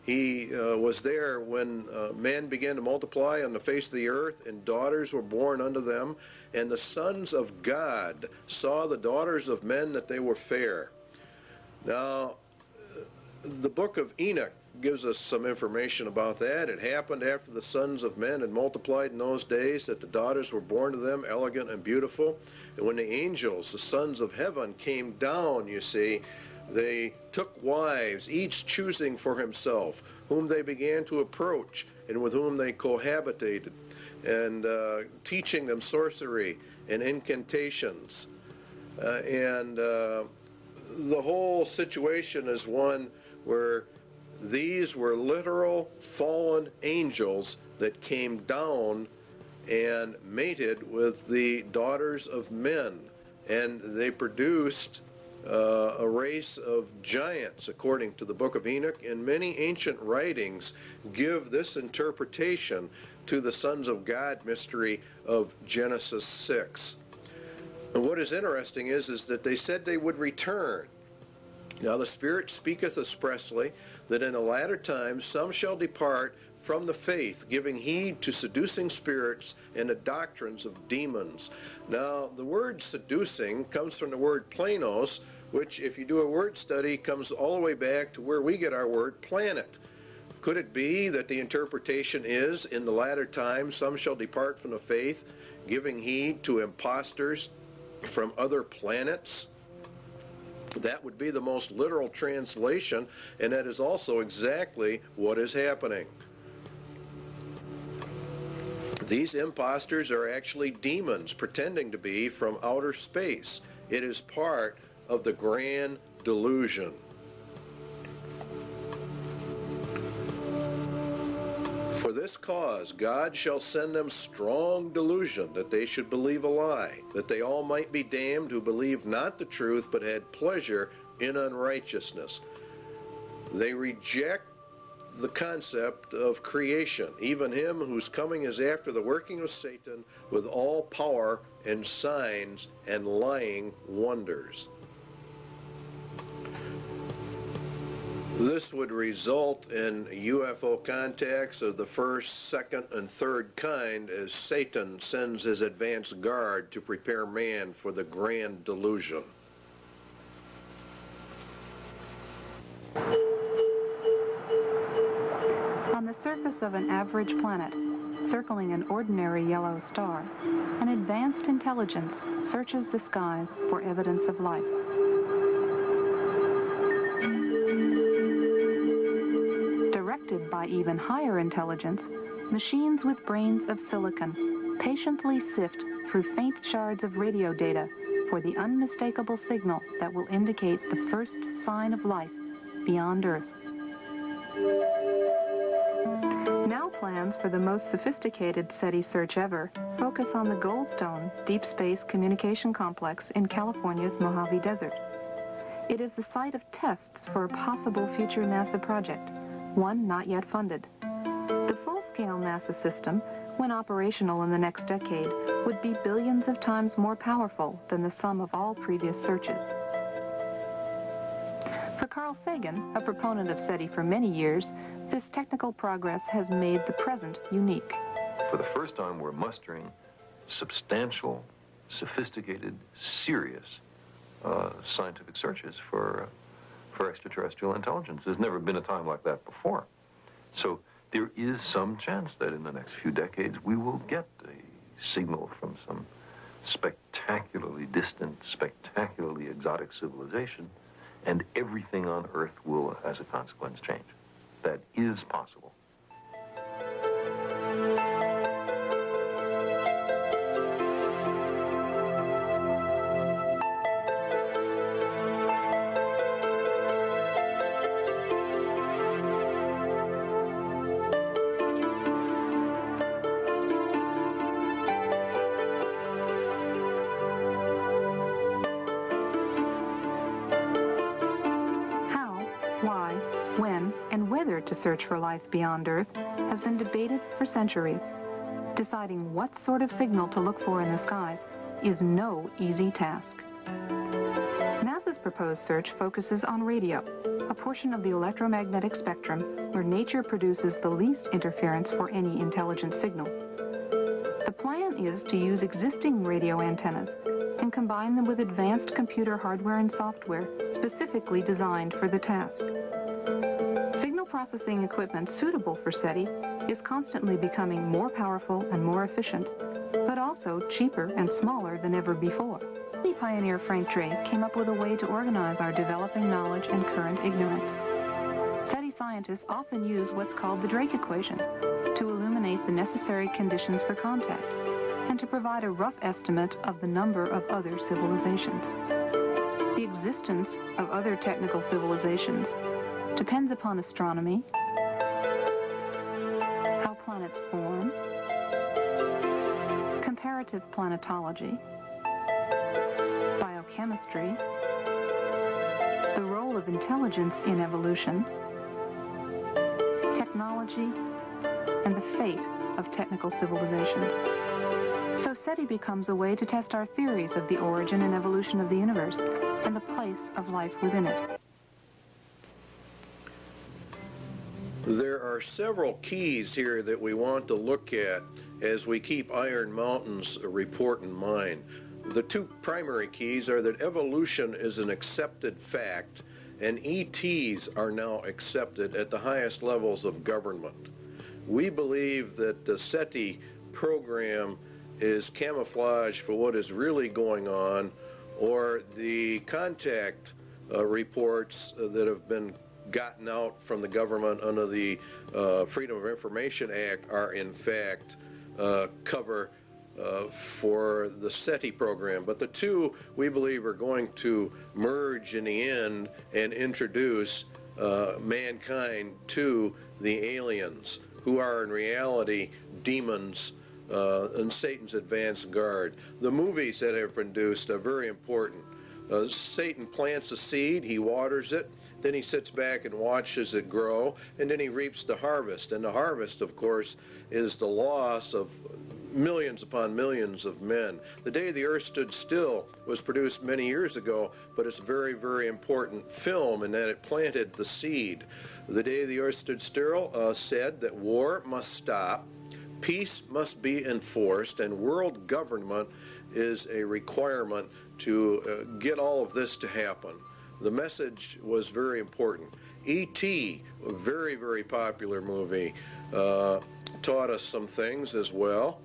He was there when man began to multiply on the face of the earth, and daughters were born unto them. And the sons of God saw the daughters of men that they were fair. Now, the book of Enoch gives us some information about that. It happened after the sons of men had multiplied in those days, that the daughters were born to them, elegant and beautiful. And when the angels, the sons of heaven, came down, you see, they took wives, each choosing for himself, whom they began to approach and with whom they cohabitated, and teaching them sorcery and incantations. The whole situation is one where these were literal fallen angels that came down and mated with the daughters of men, and they produced a race of giants, according to the book of Enoch. And many ancient writings give this interpretation to the sons of God mystery of Genesis 6. And what is interesting is that they said they would return. Now the Spirit speaketh expressly that in the latter times some shall depart from the faith, giving heed to seducing spirits and the doctrines of demons. Now the word seducing comes from the word planos, which, if you do a word study, comes all the way back to where we get our word planet. Could it be that the interpretation is, in the latter times, some shall depart from the faith, giving heed to impostors from other planets? That would be the most literal translation, and that is also exactly what is happening. These impostors are actually demons pretending to be from outer space. It is part of the grand delusion. For this cause, God shall send them strong delusion, that they should believe a lie, that they all might be damned who believed not the truth, but had pleasure in unrighteousness. They reject the concept of creation, even him whose coming is after the working of Satan with all power and signs and lying wonders. This would result in UFO contacts of the first, second, and third kind as Satan sends his advance guard to prepare man for the grand delusion. On the surface of an average planet, circling an ordinary yellow star, an advanced intelligence searches the skies for evidence of life. Directed by even higher intelligence, machines with brains of silicon patiently sift through faint shards of radio data for the unmistakable signal that will indicate the first sign of life beyond Earth. Now plans for the most sophisticated SETI search ever focus on the Goldstone Deep Space Communication Complex in California's Mojave Desert. It is the site of tests for a possible future NASA project, one not yet funded. The full-scale NASA system, when operational in the next decade, would be billions of times more powerful than the sum of all previous searches. For Carl Sagan, a proponent of SETI for many years, this technical progress has made the present unique. For the first time, we're mustering substantial, sophisticated, serious scientific searches for extraterrestrial intelligence. There's never been a time like that before. So there is some chance that in the next few decades we will get a signal from some spectacularly distant, spectacularly exotic civilization, and everything on Earth will, as a consequence, change. That is possible. To search for life beyond Earth has been debated for centuries. Deciding what sort of signal to look for in the skies is no easy task. NASA's proposed search focuses on radio, a portion of the electromagnetic spectrum where nature produces the least interference for any intelligent signal. The plan is to use existing radio antennas and combine them with advanced computer hardware and software specifically designed for the task. Signal processing equipment suitable for SETI is constantly becoming more powerful and more efficient, but also cheaper and smaller than ever before. SETI pioneer Frank Drake came up with a way to organize our developing knowledge and current ignorance. SETI scientists often use what's called the Drake equation to illuminate the necessary conditions for contact and to provide a rough estimate of the number of other civilizations. The existence of other technical civilizations depends upon astronomy, how planets form, comparative planetology, biochemistry, the role of intelligence in evolution, technology, and the fate of technical civilizations. So SETI becomes a way to test our theories of the origin and evolution of the universe and the place of life within it. There are several keys here that we want to look at as we keep Iron Mountain's report in mind. The two primary keys are that evolution is an accepted fact and ETs are now accepted at the highest levels of government. We believe that the SETI program is camouflage for what is really going on, or the contact reports that have been gotten out from the government under the Freedom of Information Act are in fact cover for the SETI program. But the two, we believe, are going to merge in the end and introduce mankind to the aliens, who are in reality demons and Satan's advanced guard. The movies that have been produced are very important. Satan plants a seed, he waters it, then he sits back and watches it grow, and then he reaps the harvest. And the harvest, of course, is the loss of millions upon millions of men. The Day the Earth Stood Still was produced many years ago, but it's a very, very important film in that it planted the seed. The Day the Earth Stood Still said that war must stop, peace must be enforced, and world government is a requirement to get all of this to happen. The message was very important. E.T., a very, very popular movie, taught us some things as well.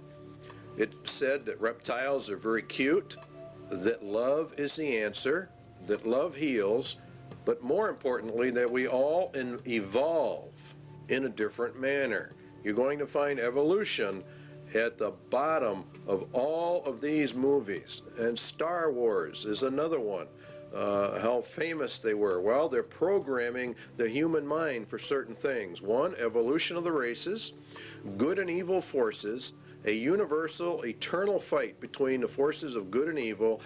It said that reptiles are very cute, that love is the answer, that love heals, but more importantly, that we all evolve in a different manner. You're going to find evolution at the bottom of all of these movies. And Star Wars is another one. How famous they were. Well, they're programming the human mind for certain things. One, evolution of the races, good and evil forces, a universal, eternal fight between the forces of good and evil,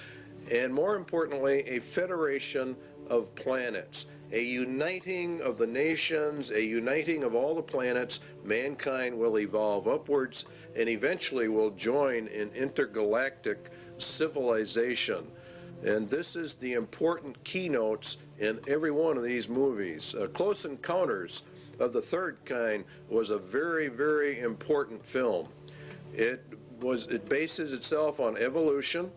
and more importantly, a federation of planets, a uniting of the nations, a uniting of all the planets. Mankind will evolve upwards and eventually will join in intergalactic civilization. And this is the important keynotes in every one of these movies. Close Encounters of the Third Kind was a very, very important film. It bases itself on evolution.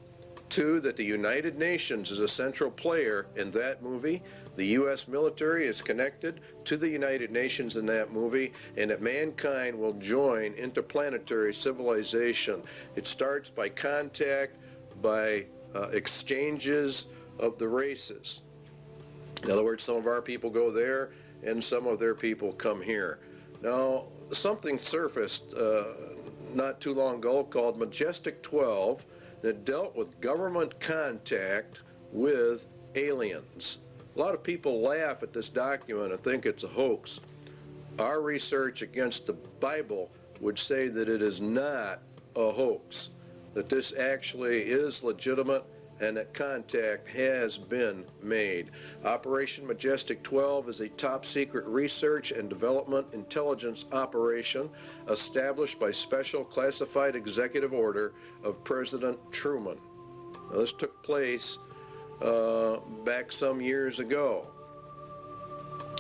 Two, that the United Nations is a central player in that movie. The U.S. military is connected to the United Nations in that movie, and that mankind will join interplanetary civilization. It starts by contact, by exchanges of the races. In other words, some of our people go there, and some of their people come here. Now, something surfaced not too long ago called Majestic 12, that dealt with government contact with aliens. A lot of people laugh at this document and think it's a hoax. Our research against the Bible would say that it is not a hoax, that this actually is legitimate and that contact has been made. Operation Majestic 12 is a top-secret research and development intelligence operation established by special classified executive order of President Truman. Now, this took place back some years ago.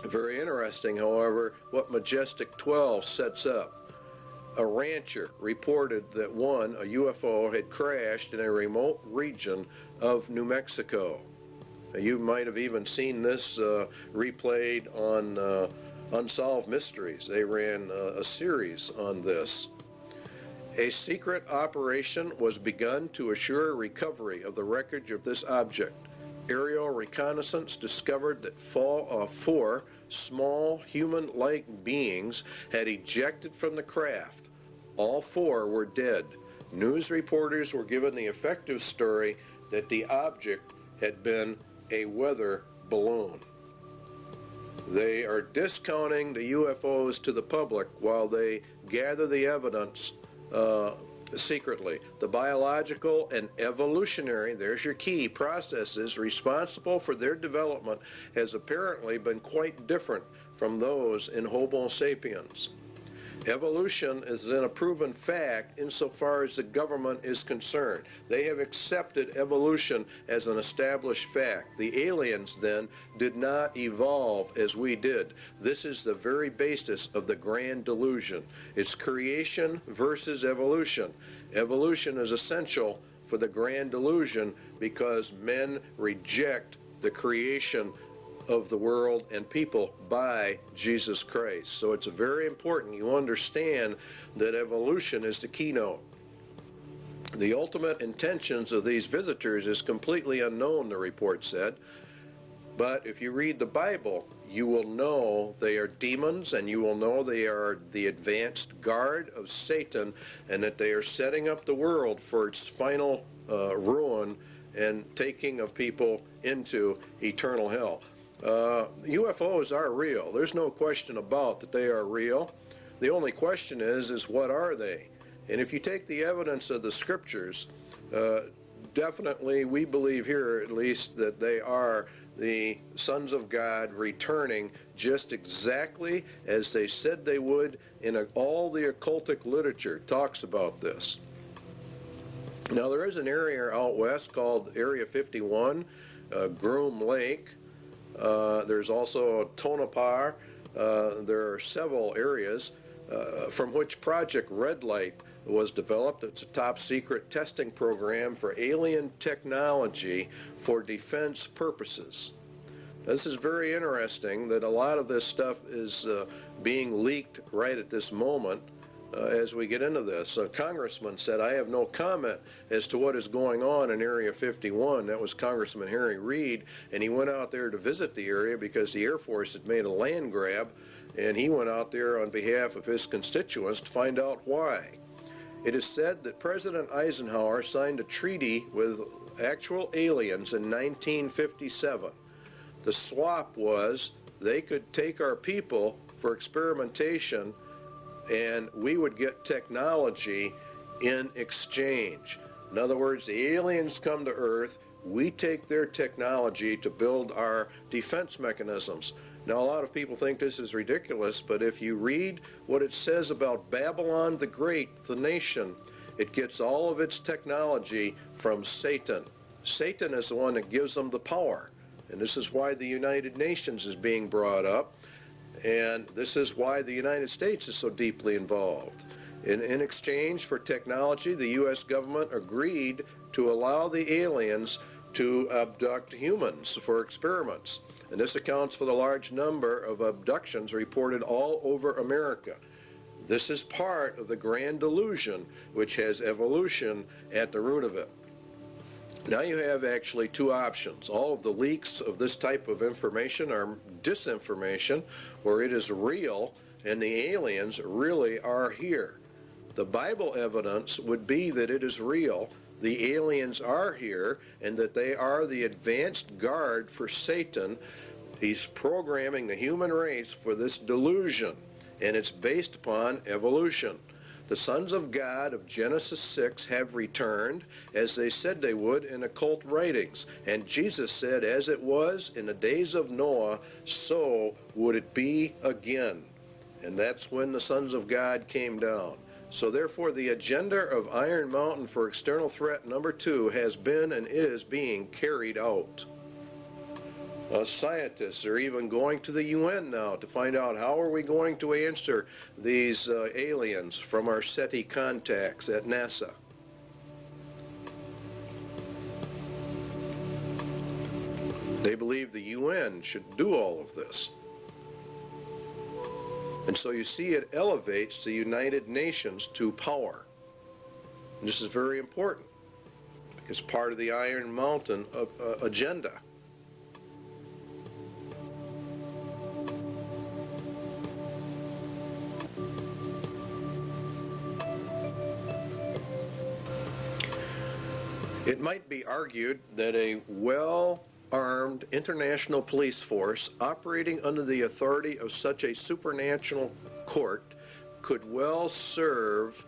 Very interesting, however, what Majestic 12 sets up. A rancher reported that a UFO had crashed in a remote region of New Mexico. You might have even seen this replayed on Unsolved Mysteries. They ran a series on this. A secret operation was begun to assure recovery of the wreckage of this object. Aerial reconnaissance discovered that 4 small human-like beings had ejected from the craft. All 4 were dead. News reporters were given the effective story that the object had been a weather balloon. They are discounting the UFOs to the public while they gather the evidence secretly. The biological and evolutionary, there's your key, processes responsible for their development has apparently been quite different from those in Homo sapiens. Evolution is then a proven fact insofar as the government is concerned. They have accepted evolution as an established fact. The aliens then did not evolve as we did. This is the very basis of the grand delusion. It's creation versus evolution. Evolution is essential for the grand delusion because men reject the creation of the world and people by Jesus Christ. So it's very important you understand that evolution is the keynote. The ultimate intentions of these visitors is completely unknown, the report said. But if you read the Bible, you will know they are demons, and you will know they are the advanced guard of Satan, and that they are setting up the world for its final ruin and taking of people into eternal hell. UFOs are real. There's no question about that they are real. The only question is what are they? And if you take the evidence of the scriptures, definitely we believe here at least that they are the sons of God returning just exactly as they said they would, and all the occultic literature talks about this. Now there is an area out west called Area 51, Groom Lake. There's also Tonopah. There are several areas from which Project Red Light was developed. It's a top secret testing program for alien technology for defense purposes. This is very interesting that a lot of this stuff is being leaked right at this moment as we get into this. A congressman said, I have no comment as to what is going on in Area 51. That was Congressman Harry Reid, and he went out there to visit the area because the Air Force had made a land grab, and he went out there on behalf of his constituents to find out why. It is said that President Eisenhower signed a treaty with actual aliens in 1957. The swap was they could take our people for experimentation, and we would get technology in exchange. In other words, the aliens come to Earth, we take their technology to build our defense mechanisms. Now, a lot of people think this is ridiculous, but if you read what it says about Babylon the Great, the nation, it gets all of its technology from Satan. Satan is the one that gives them the power. And this is why the United Nations is being brought up. And this is why the United States is so deeply involved. In exchange for technology, the U.S. government agreed to allow the aliens to abduct humans for experiments. And this accounts for the large number of abductions reported all over America. This is part of the grand delusion, which has evolution at the root of it. Now you have actually two options. All of the leaks of this type of information are disinformation, where it is real and the aliens really are here. The Bible evidence would be that it is real, the aliens are here, and that they are the advanced guard for Satan. He's programming the human race for this delusion, and it's based upon evolution. The sons of God of Genesis 6 have returned, as they said they would in occult writings. And Jesus said, as it was in the days of Noah, so would it be again. And that's when the sons of God came down. So therefore, the agenda of Iron Mountain for external threat number 2 has been and is being carried out. Scientists are even going to the UN now to find out how are we going to answer these aliens from our SETI contacts at NASA. They believe the UN should do all of this. And so you see it elevates the United Nations to power. And this is very important because part of the Iron Mountain agenda. It might be argued that a well-armed international police force operating under the authority of such a supernatural court could well serve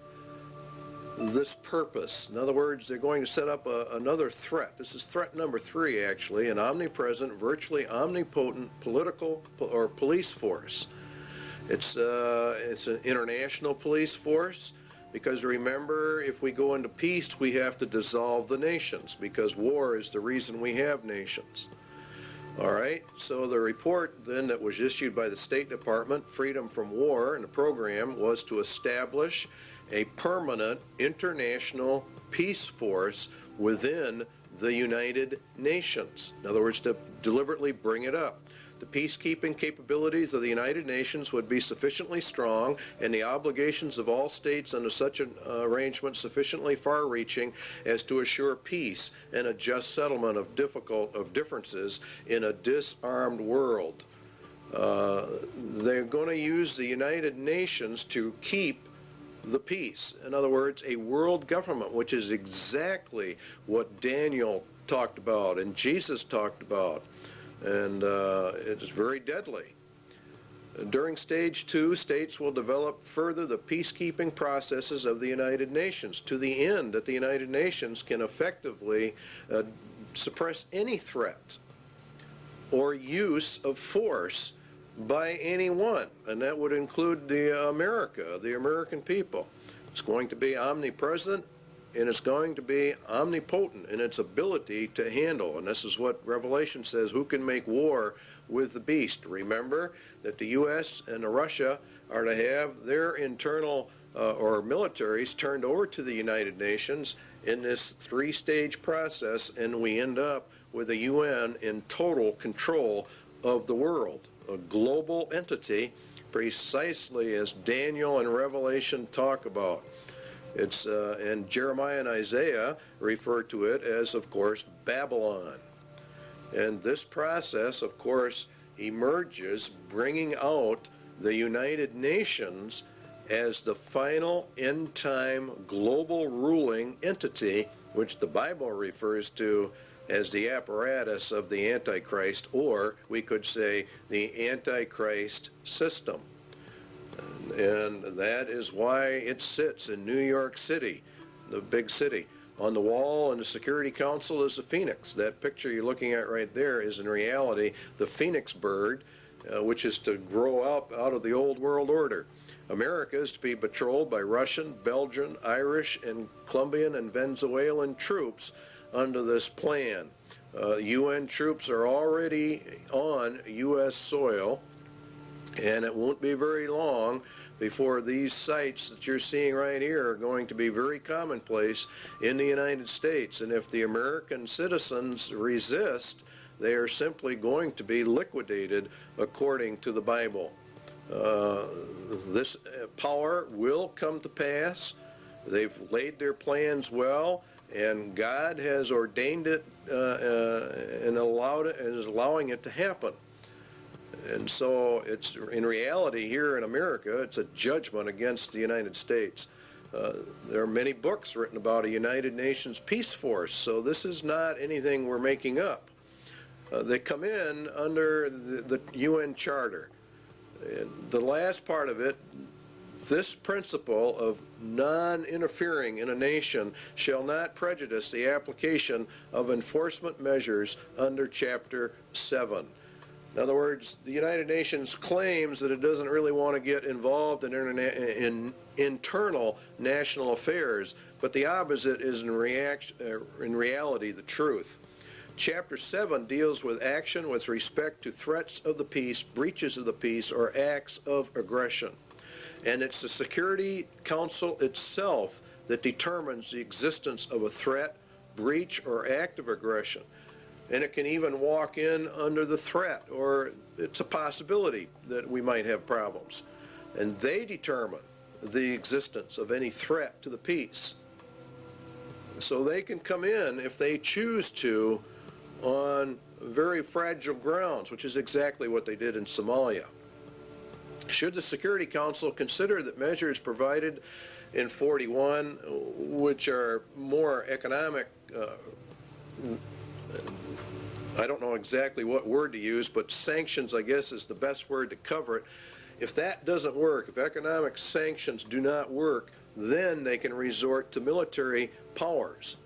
this purpose. In other words, they're going to set up another threat. This is threat number 3, actually, an omnipresent, virtually omnipotent political or police force. It's an international police force. Because remember, if we go into peace, we have to dissolve the nations, because war is the reason we have nations. All right, so the report then that was issued by the State Department, Freedom from War, and the program was to establish a permanent international peace force within the United Nations. In other words, to deliberately bring it up. The peacekeeping capabilities of the United Nations would be sufficiently strong, and the obligations of all states under such an arrangement sufficiently far-reaching as to assure peace and a just settlement of differences in a disarmed world. They're going to use the United Nations to keep the peace. In other words, a world government, which is exactly what Daniel talked about and Jesus talked about. And it is very deadly. During stage 2, states will develop further the peacekeeping processes of the United Nations to the end that the United Nations can effectively suppress any threat or use of force by anyone, and that would include the American people. It's going to be omnipresent, and it's going to be omnipotent in its ability to handle. And this is what Revelation says, who can make war with the beast? Remember that the U.S. and Russia are to have their internal or militaries turned over to the United Nations in this 3-stage process, and we end up with the UN in total control of the world, a global entity, precisely as Daniel and Revelation talk about. It's and Jeremiah and Isaiah refer to it as, of course, Babylon. And this process, of course, emerges bringing out the United Nations as the final end-time global ruling entity, which the Bible refers to as the apparatus of the Antichrist, or we could say the Antichrist system. And that is why it sits in New York City, the big city. On the wall in the Security Council is a phoenix. That picture you're looking at right there is in reality the phoenix bird, which is to grow up out of the old world order. America is to be patrolled by Russian, Belgian, Irish, and Colombian and Venezuelan troops under this plan. UN troops are already on U.S. soil, and it won't be very long before these sites that you're seeing right here are going to be very commonplace in the United States. And if the American citizens resist, they are simply going to be liquidated according to the Bible. This power will come to pass. They've laid their plans well, and God has ordained it and allowed it, and is allowing it to happen. And so it's, in reality, here in America, it's a judgment against the United States. There are many books written about a United Nations peace force, so this is not anything we're making up. They come in under the UN Charter. And the last part of it, this principle of non-interfering in a nation shall not prejudice the application of enforcement measures under Chapter 7. In other words, the United Nations claims that it doesn't really want to get involved in internal national affairs, but the opposite is in reality the truth. Chapter 7 deals with action with respect to threats of the peace, breaches of the peace, or acts of aggression. And it's the Security Council itself that determines the existence of a threat, breach, or act of aggression. And it can even walk in under the threat, or it's a possibility that we might have problems. And they determine the existence of any threat to the peace. So they can come in, if they choose to, on very fragile grounds, which is exactly what they did in Somalia. Should the Security Council consider that measures provided in 41, which are more economic, I don't know exactly what word to use, but sanctions, I guess, is the best word to cover it. If that doesn't work, if economic sanctions do not work, then they can resort to military powers.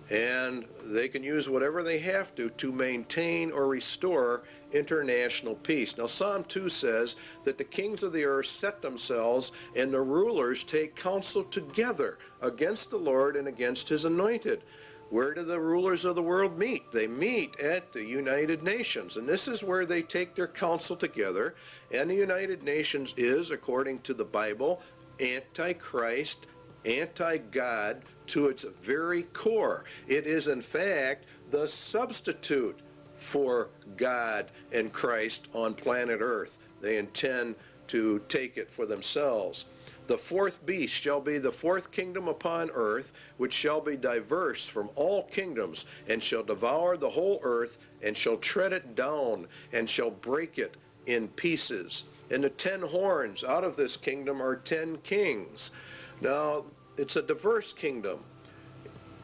And they can use whatever they have to maintain or restore international peace. Now, Psalm 2 says that the kings of the earth set themselves, and the rulers take counsel together against the Lord and against his anointed. Where do the rulers of the world meet? They meet at the United Nations, and this is where they take their counsel together. And the United Nations is, according to the Bible, Antichrist anti-God to its very core. It is, in fact, the substitute for God and Christ on planet Earth. They intend to take it for themselves. The fourth beast shall be the fourth kingdom upon earth, which shall be diverse from all kingdoms, and shall devour the whole earth, and shall tread it down, and shall break it in pieces. And the 10 horns out of this kingdom are 10 kings. Now, it's a diverse kingdom.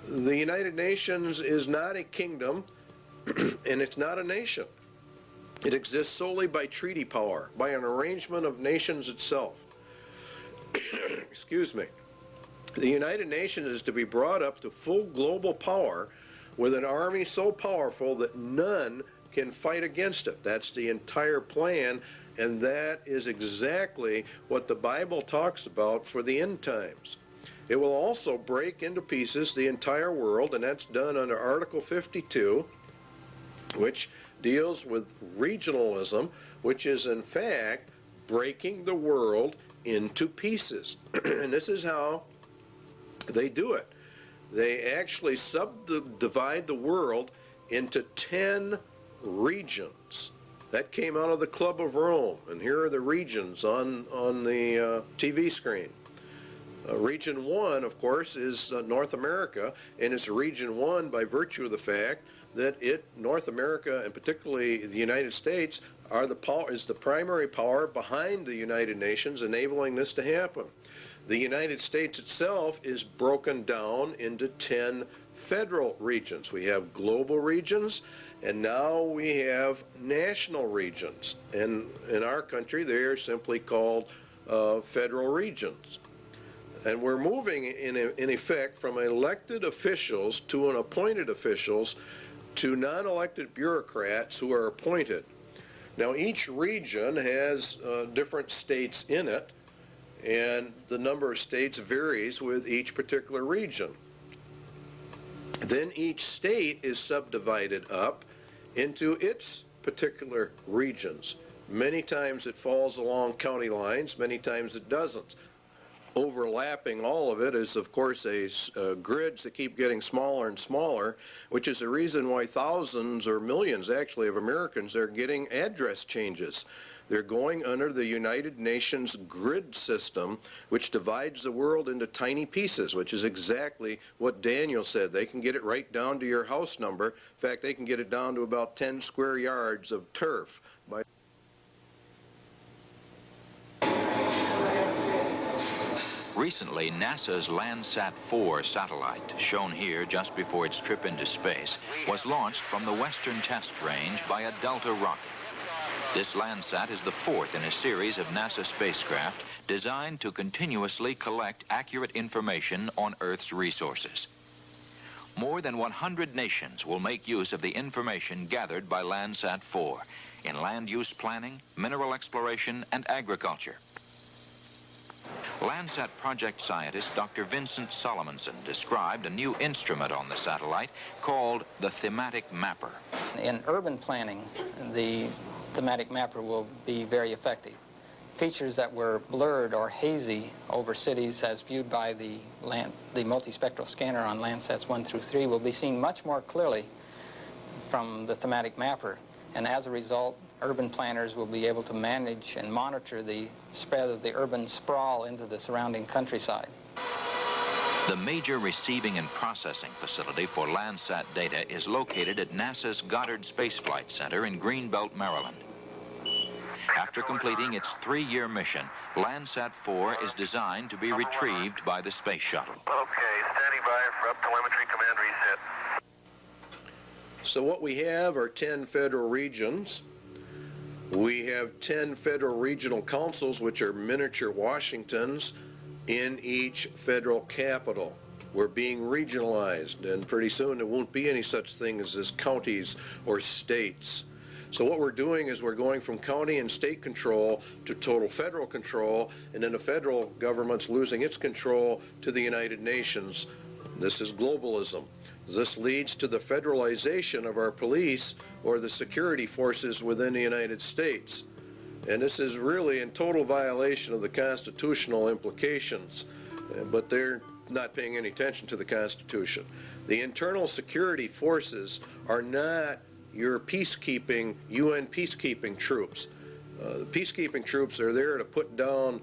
The United Nations is not a kingdom, and it's not a nation. It exists solely by treaty power, by an arrangement of nations itself. Excuse me. The United Nations is to be brought up to full global power with an army so powerful that none can fight against it. That's the entire plan, and that is exactly what the Bible talks about for the end times. It will also break into pieces the entire world, and that's done under Article 52, which deals with regionalism, which is in fact breaking the world into pieces. And this is how they do it. They actually subdivide the world into 10 regions. That came out of the Club of Rome, and here are the regions on the TV screen. Region 1, of course, is North America, and it's Region 1 by virtue of the fact that North America, and particularly the United States, is the primary power behind the United Nations, enabling this to happen. The United States itself is broken down into 10 federal regions. We have global regions, and now we have national regions. And in our country, they are simply called federal regions. And we're moving, in effect, from elected officials to appointed officials to non-elected bureaucrats who are appointed. Now, each region has different states in it, and the number of states varies with each particular region. Then each state is subdivided up into its particular regions. Many times it falls along county lines, many times it doesn't. Overlapping all of it is, of course, grids that keep getting smaller and smaller, which is the reason why thousands or millions, actually, of Americans are getting address changes. They're going under the United Nations grid system, which divides the world into tiny pieces, which is exactly what Daniel said. They can get it right down to your house number. In fact, they can get it down to about 10 square yards of turf. Recently, NASA's Landsat 4 satellite, shown here just before its trip into space, was launched from the Western Test Range by a Delta rocket. This Landsat is the fourth in a series of NASA spacecraft designed to continuously collect accurate information on Earth's resources. More than 100 nations will make use of the information gathered by Landsat 4 in land use planning, mineral exploration, and agriculture. Landsat project scientist Dr. Vincent Solomonson described a new instrument on the satellite called the thematic mapper. In urban planning, the thematic mapper will be very effective. Features that were blurred or hazy over cities as viewed by the multispectral scanner on Landsats 1 through 3 will be seen much more clearly from the thematic mapper. And as a result, urban planners will be able to manage and monitor the spread of the urban sprawl into the surrounding countryside. The major receiving and processing facility for Landsat data is located at NASA's Goddard Space Flight Center in Greenbelt, Maryland. After completing its 3-year mission, Landsat 4 is designed to be retrieved by the space shuttle. Okay, standing by for up telemetry command reset. So what we have are 10 federal regions. We have 10 federal regional councils, which are miniature Washingtons, in each federal capital. We're being regionalized, and pretty soon there won't be any such thing as counties or states. So what we're doing is we're going from county and state control to total federal control, and then the federal government's losing its control to the United Nations. This is globalism. This leads to the federalization of our police or the security forces within the United States. And this is really in total violation of the constitutional implications. But they're not paying any attention to the Constitution. The internal security forces are not your peacekeeping, UN peacekeeping troops. The peacekeeping troops are there to put down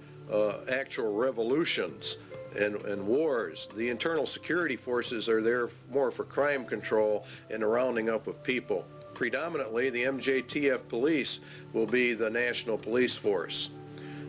actual revolutions and wars. The internal security forces are there more for crime control and the rounding up of people. Predominantly, the MJTF police will be the national police force.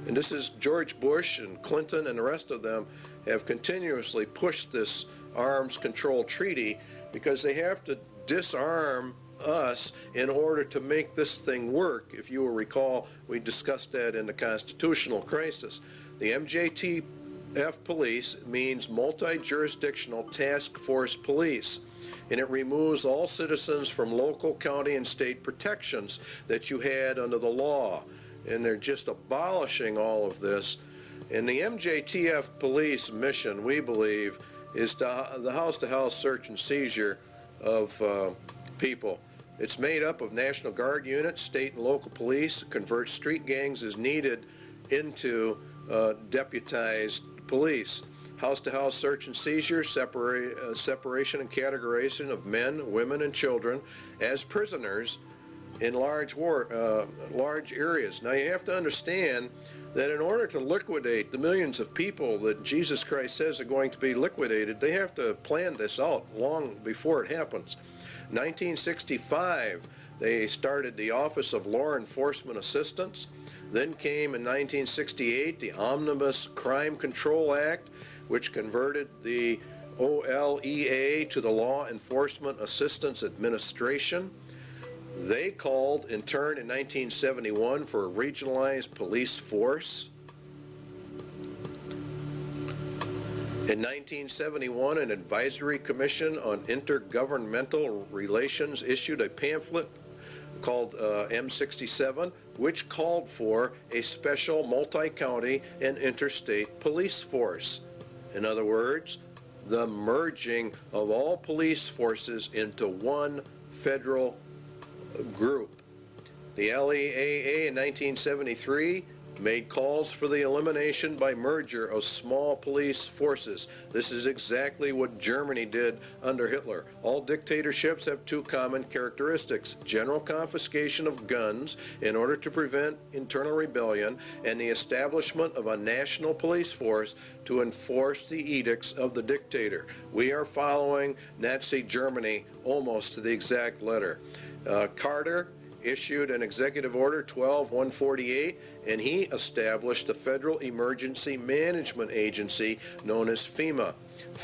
And this is George Bush and Clinton and the rest of them have continuously pushed this arms control treaty because they have to disarm us in order to make this thing work. If you will recall, we discussed that in the constitutional crisis. The MJTF police means multi-jurisdictional task force police, and it removes all citizens from local, county, and state protections that you had under the law. And they're just abolishing all of this. And the MJTF police mission, we believe, is the house-to-house search and seizure of people. It's made up of National Guard units, state and local police, converts street gangs as needed into deputized police. House-to-house search and seizure, separation and categorization of men, women, and children as prisoners in large areas. Now you have to understand that in order to liquidate the millions of people that Jesus Christ says are going to be liquidated, they have to plan this out long before it happens. 1965, they started the Office of Law Enforcement Assistance. Then came in 1968 the Omnibus Crime Control Act, which converted the OLEA to the Law Enforcement Assistance Administration. They called in turn in 1971 for a regionalized police force. In 1971, an advisory commission on intergovernmental relations issued a pamphlet called M67, which called for a special multi-county and interstate police force. In other words, the merging of all police forces into one federal group. The LEAA in 1973 made calls for the elimination by merger of small police forces. This is exactly what Germany did under Hitler. All dictatorships have two common characteristics: general confiscation of guns in order to prevent internal rebellion, and the establishment of a national police force to enforce the edicts of the dictator. We are following Nazi Germany almost to the exact letter. Carter issued an executive order 12-148, and he established the Federal Emergency Management Agency known as FEMA.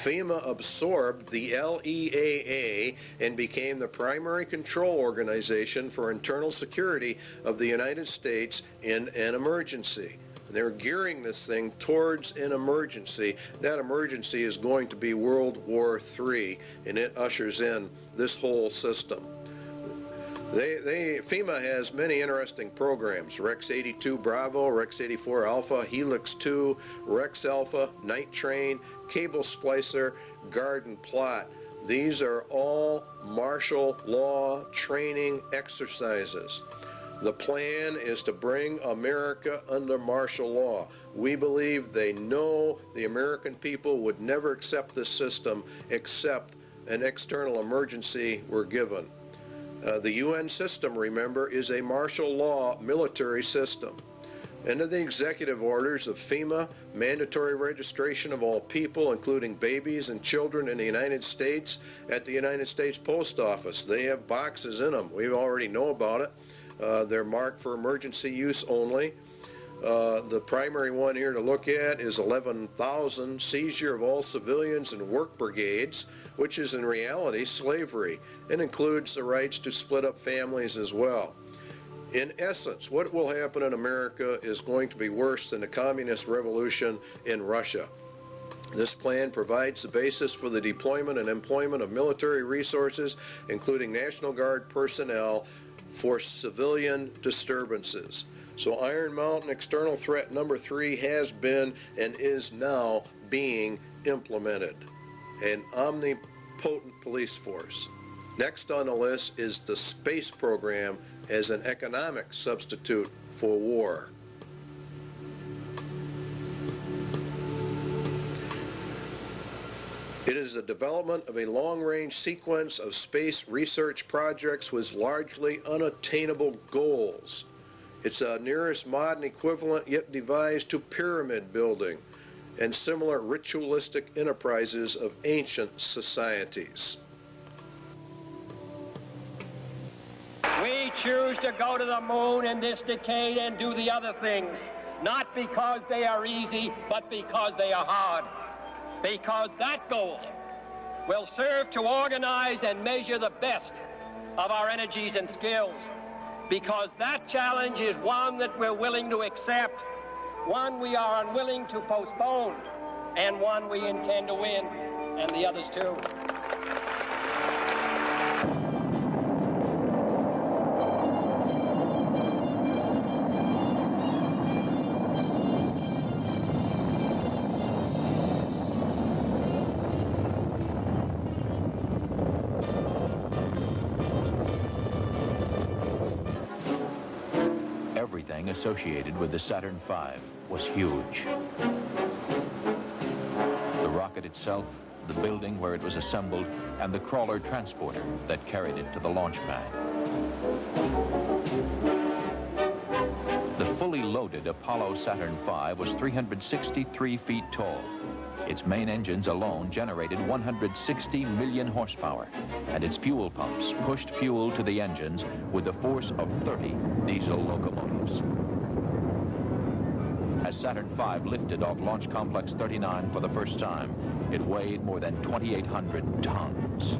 FEMA absorbed the LEAA and became the primary control organization for internal security of the United States in an emergency. They're gearing this thing towards an emergency. That emergency is going to be World War III, and it ushers in this whole system. FEMA has many interesting programs: Rex 82 Bravo, Rex 84 Alpha, Helix 2, Rex Alpha, Night Train, Cable Splicer, Garden Plot. These are all martial law training exercises. The plan is to bring America under martial law. We believe they know the American people would never accept this system except an external emergency were given. The UN system, remember, is a martial law military system. Under the executive orders of FEMA, mandatory registration of all people, including babies and children in the United States, at the United States Post Office. They have boxes in them. We already know about it. They're marked for emergency use only. The primary one here to look at is 11,000, seizure of all civilians and work brigades, which is in reality slavery, and includes the rights to split up families as well. In essence, what will happen in America is going to be worse than the communist revolution in Russia. This plan provides the basis for the deployment and employment of military resources, including National Guard personnel, for civilian disturbances. So Iron Mountain external threat number 3 has been and is now being implemented. An omnipotent police force. Next on the list is the space program as an economic substitute for war. is the development of a long-range sequence of space research projects with largely unattainable goals. It's a nearest modern equivalent yet devised to pyramid building and similar ritualistic enterprises of ancient societies. We choose to go to the moon in this decade and do the other things, not because they are easy, but because they are hard. Because that goal will serve to organize and measure the best of our energies and skills. Because that challenge is one that we're willing to accept, one we are unwilling to postpone, and one we intend to win, and the others too. Everything associated with the Saturn V was huge. The rocket itself, the building where it was assembled, and the crawler transporter that carried it to the launch pad. The fully loaded Apollo Saturn V was 363 feet tall. Its main engines alone generated 160 million horsepower, and its fuel pumps pushed fuel to the engines with the force of 30 diesel locomotives. As Saturn V lifted off Launch Complex 39 for the first time, it weighed more than 2,800 tons.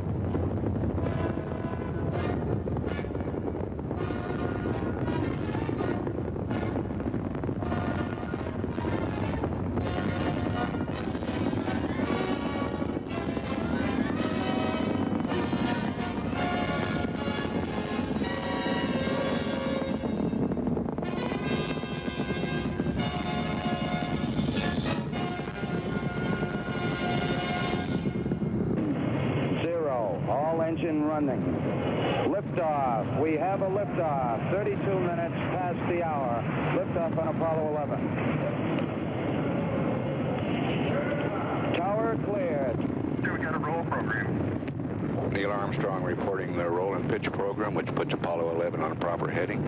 Engine running. Liftoff. We have a liftoff. 32 minutes past the hour. Liftoff on Apollo 11. Tower cleared. We got a roll program. Neil Armstrong reporting the roll and pitch program, which puts Apollo 11 on a proper heading.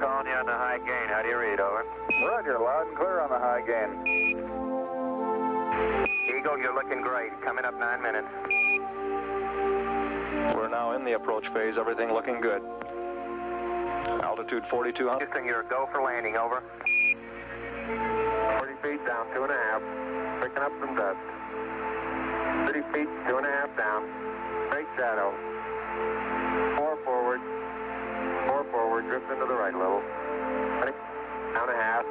Calling you on the high gain. How do you read, over? Roger, loud and clear on the high gain. Eagle, you're looking great. Coming up 9 minutes. We're now in the approach phase. Everything looking good. Altitude 4,200. Houston, you're a go for landing, over. 40 feet down, 2.5. Picking up some dust. 30 feet, 2.5 down. Straight shadow. 4 forward. 4 forward, drift into the right a little. 20, down a half.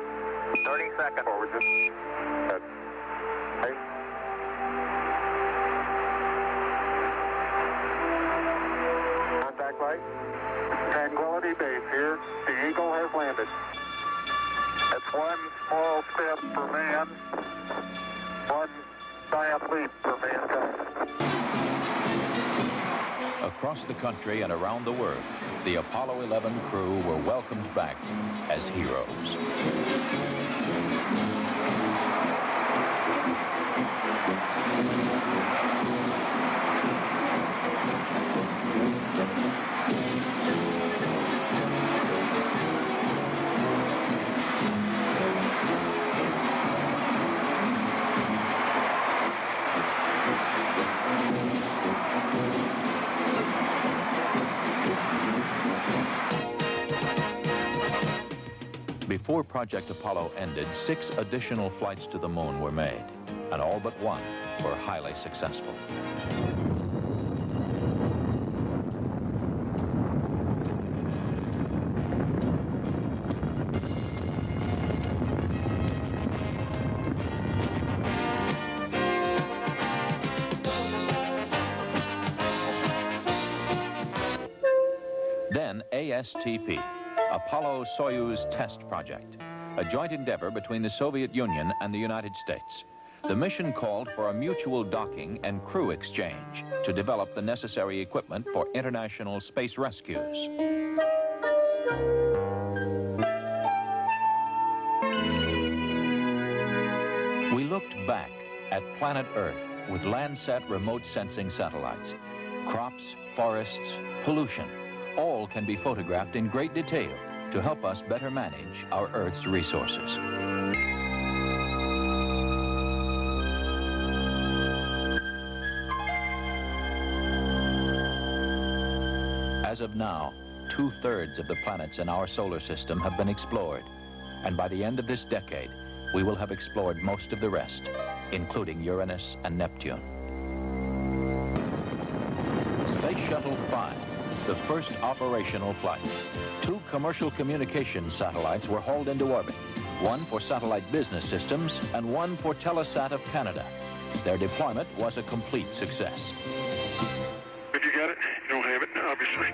30 seconds. Forward, just. Good. Hey. Contact light. Tranquility Base here. The Eagle has landed. That's one small step for man, one giant leap for mankind. Across the country and around the world, the Apollo 11 crew were welcomed back as heroes. Before Project Apollo ended, 6 additional flights to the moon were made, and all but one were highly successful. Then ASTP, Apollo-Soyuz Test Project, a joint endeavor between the Soviet Union and the United States. the mission called for a mutual docking and crew exchange to develop the necessary equipment for international space rescues. We looked back at planet Earth with Landsat remote sensing satellites. Crops, forests, pollution, all can be photographed in great detail to help us better manage our Earth's resources. As of now, 2/3 of the planets in our solar system have been explored, and by the end of this decade, we will have explored most of the rest, including Uranus and Neptune. Space Shuttle 5, the first operational flight. 2 commercial communications satellites were hauled into orbit, one for satellite business systems and one for Telesat of Canada. Their deployment was a complete success. Did you get it? You don't have it, obviously.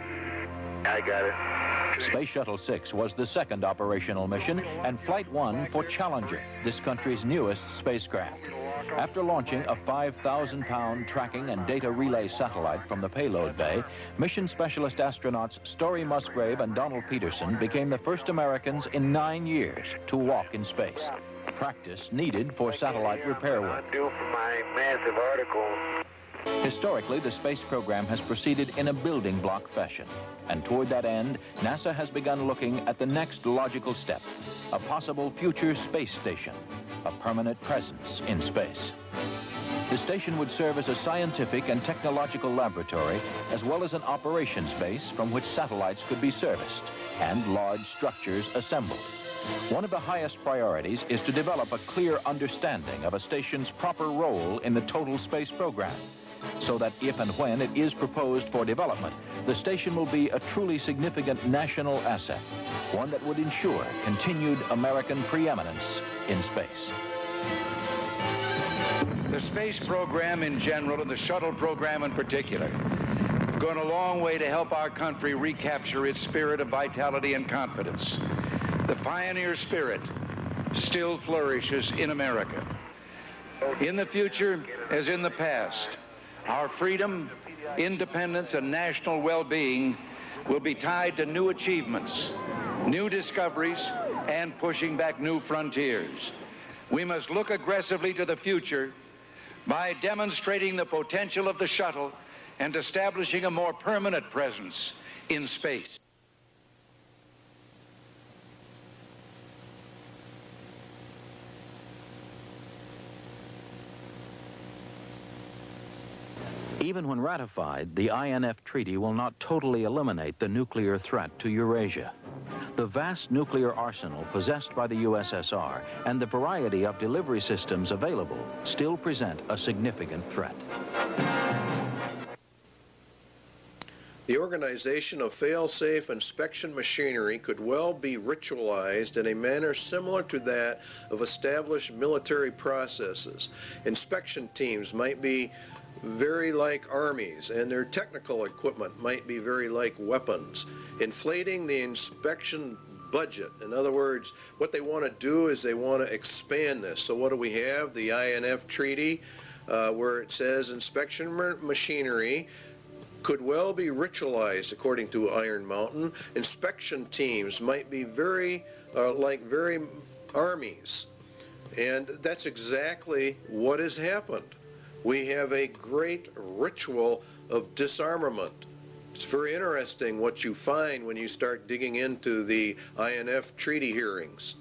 I got it. Space Shuttle 6 was the second operational mission, and Flight 1 for Challenger, this country's newest spacecraft. After launching a 5,000-pound tracking and data relay satellite from the payload bay, mission specialist astronauts Story Musgrave and Donald Peterson became the first Americans in 9 years to walk in space. Practice needed for satellite repair work. I'm due for my massive article. Historically, the space program has proceeded in a building block fashion. And toward that end, NASA has begun looking at the next logical step, a possible future space station, a permanent presence in space. The station would serve as a scientific and technological laboratory, as well as an operations base from which satellites could be serviced and large structures assembled. One of the highest priorities is to develop a clear understanding of a station's proper role in the total space program, so that if and when it is proposed for development, the station will be a truly significant national asset, one that would ensure continued American preeminence in space. The space program in general and the shuttle program in particular have gone a long way to help our country recapture its spirit of vitality and confidence. The pioneer spirit still flourishes in America. In the future, as in the past, our freedom, independence, and national well-being will be tied to new achievements, new discoveries, and pushing back new frontiers. We must look aggressively to the future by demonstrating the potential of the shuttle and establishing a more permanent presence in space. Even when ratified, the INF Treaty will not totally eliminate the nuclear threat to Eurasia. The vast nuclear arsenal possessed by the USSR and the variety of delivery systems available still present a significant threat. The organization of fail-safe inspection machinery could well be ritualized in a manner similar to that of established military processes. Inspection teams might be very like armies, and their technical equipment might be very like weapons. Inflating the inspection budget. In other words, what they want to do is they want to expand this. So what do we have? The INF Treaty, where it says inspection machinery could well be ritualized according to Iron Mountain. Inspection teams might be very like armies. And that's exactly what has happened. We have a great ritual of disarmament. It's very interesting what you find when you start digging into the INF treaty hearings.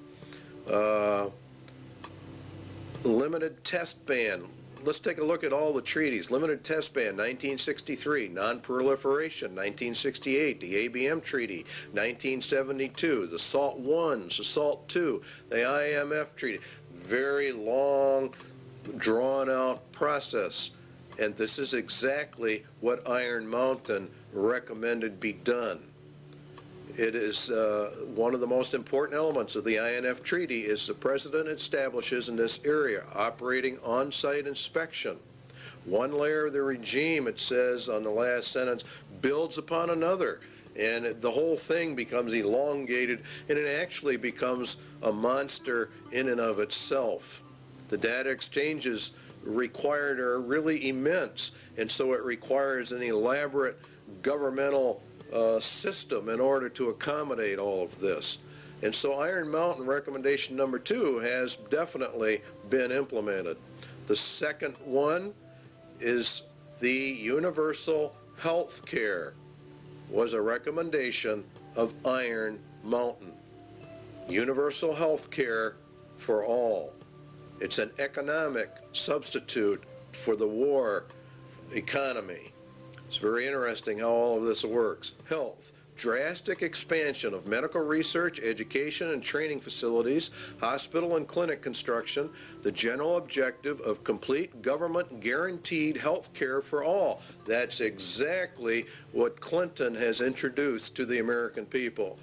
Limited test ban. Let's take a look at all the treaties. Limited test ban, 1963. Non-proliferation, 1968. The ABM Treaty, 1972. The SALT I, the SALT II, the IMF Treaty. Very long, drawn-out process. And this is exactly what Iron Mountain recommended be done. It is one of the most important elements of the INF Treaty is the President establishes in this area operating on-site inspection. One layer of the regime, it says on the last sentence, builds upon another. And the whole thing becomes elongated, and it actually becomes a monster in and of itself. The data exchanges required are really immense, and so it requires an elaborate governmental system in order to accommodate all of this. And so Iron Mountain recommendation number 2 has definitely been implemented. The second one is the universal health care was a recommendation of Iron Mountain. Universal health care for all. It's an economic substitute for the war economy. It's very interesting how all of this works. Health. Drastic expansion of medical research, education, and training facilities, hospital and clinic construction, the general objective of complete government guaranteed health care for all. That's exactly what Clinton has introduced to the American people.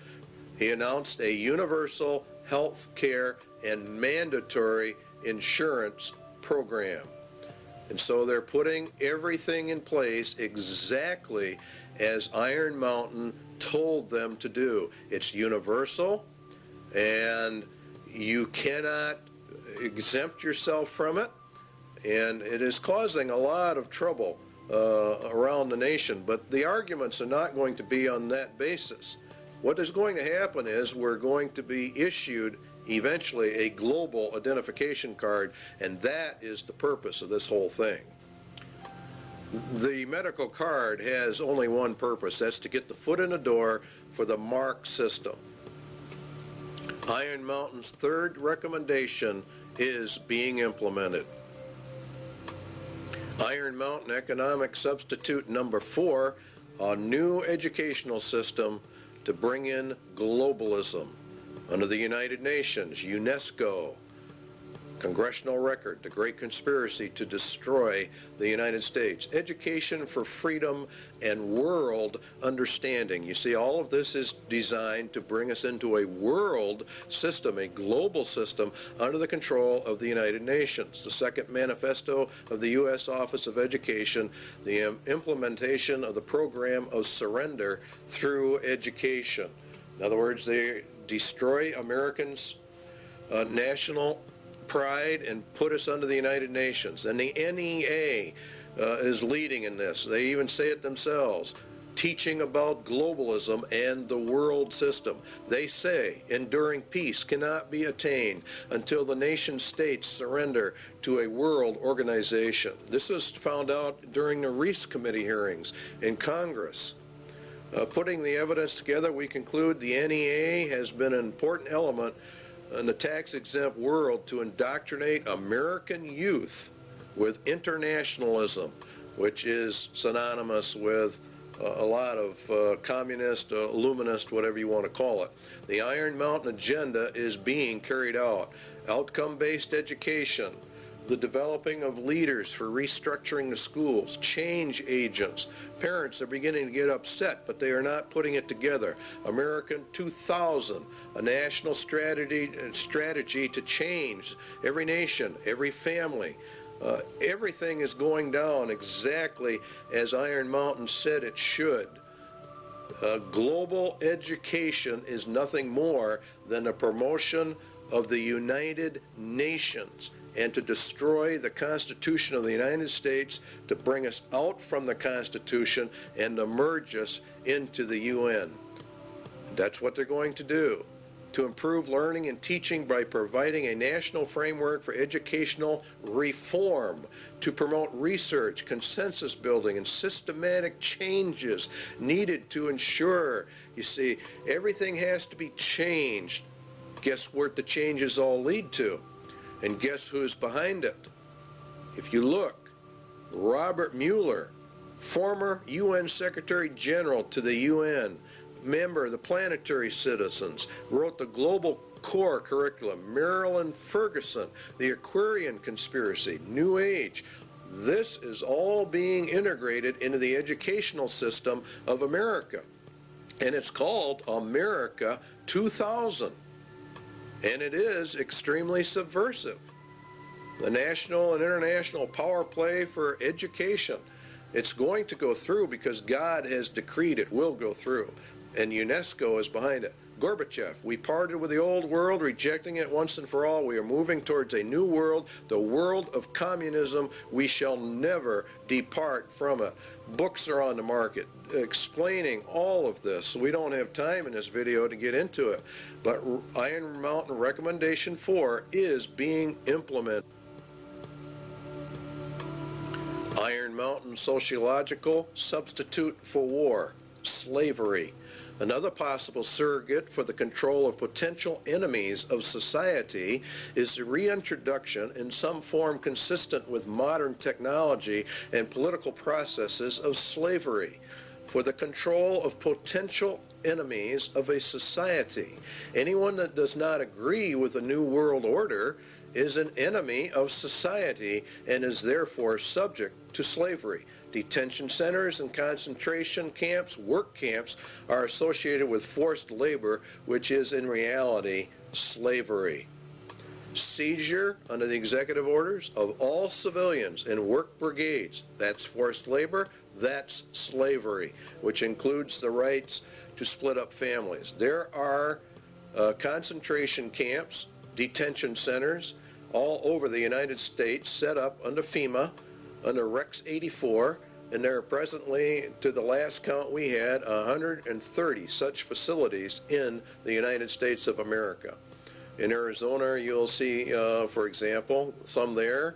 He announced a universal health care and mandatory insurance program. And so they're putting everything in place exactly as Iron Mountain told them to do. It's universal, and you cannot exempt yourself from it, and it is causing a lot of trouble around the nation. But the arguments are not going to be on that basis. What is going to happen is we're going to be issued eventually a global identification card, and that is the purpose of this whole thing. The medical card has only one purpose. That's to get the foot in the door for the MARC system. Iron Mountain's third recommendation is being implemented. Iron Mountain economic substitute number 4, a new educational system to bring in globalism under the United Nations, UNESCO, Congressional Record, the Great Conspiracy to Destroy the United States, Education for Freedom and World Understanding. You see, all of this is designed to bring us into a world system, a global system under the control of the United Nations. The second manifesto of the U.S. Office of Education, the implementation of the program of surrender through education. In other words, they destroy Americans' national pride and put us under the United Nations. And the NEA is leading in this. They even say it themselves, teaching about globalism and the world system. They say enduring peace cannot be attained until the nation states surrender to a world organization. This was found out during the Reese Committee hearings in Congress. Putting the evidence together, we conclude the NEA has been an important element in the tax-exempt world to indoctrinate American youth with internationalism, which is synonymous with a lot of communist, illuminist, whatever you want to call it. The Iron Mountain agenda is being carried out. Outcome-based education, the developing of leaders for restructuring the schools, change agents. Parents are beginning to get upset, but they are not putting it together. American 2000, a national strategy to change every nation, every family. Everything is going down exactly as Iron Mountain said it should. Global education is nothing more than a promotion of the United Nations and to destroy the Constitution of the United States, to bring us out from the Constitution and to merge us into the UN. That's what they're going to do. To improve learning and teaching by providing a national framework for educational reform, to promote research, consensus building, and systematic changes needed to ensure, you see, everything has to be changed. Guess what the changes all lead to? And guess who's behind it? If you look, Robert Mueller, former UN Secretary General to the UN, member of the Planetary Citizens, wrote the Global Core Curriculum. Marilyn Ferguson, the Aquarian Conspiracy, New Age. This is all being integrated into the educational system of America. And it's called America 2000. And it is extremely subversive. The national and international power play for education. It's going to go through because God has decreed it will go through. And UNESCO is behind it. Gorbachev, we parted with the old world, rejecting it once and for all. We are moving towards a new world, the world of communism. We shall never depart from it. Books are on the market explaining all of this. We don't have time in this video to get into it, but Iron Mountain Recommendation 4 is being implemented. Iron Mountain Sociological Substitute for War, Slavery. Another possible surrogate for the control of potential enemies of society is the reintroduction in some form consistent with modern technology and political processes of slavery for the control of potential enemies of a society. Anyone that does not agree with the New World Order is an enemy of society and is therefore subject to slavery. Detention centers and concentration camps, work camps, are associated with forced labor, which is in reality slavery. Seizure under the executive orders of all civilians in work brigades, that's forced labor, that's slavery, which includes the rights to split up families. There are concentration camps, detention centers all over the United States set up under FEMA, under Rex 84, and there are presently, to the last count we had, 130 such facilities in the United States of America. In Arizona, you'll see, for example, some there.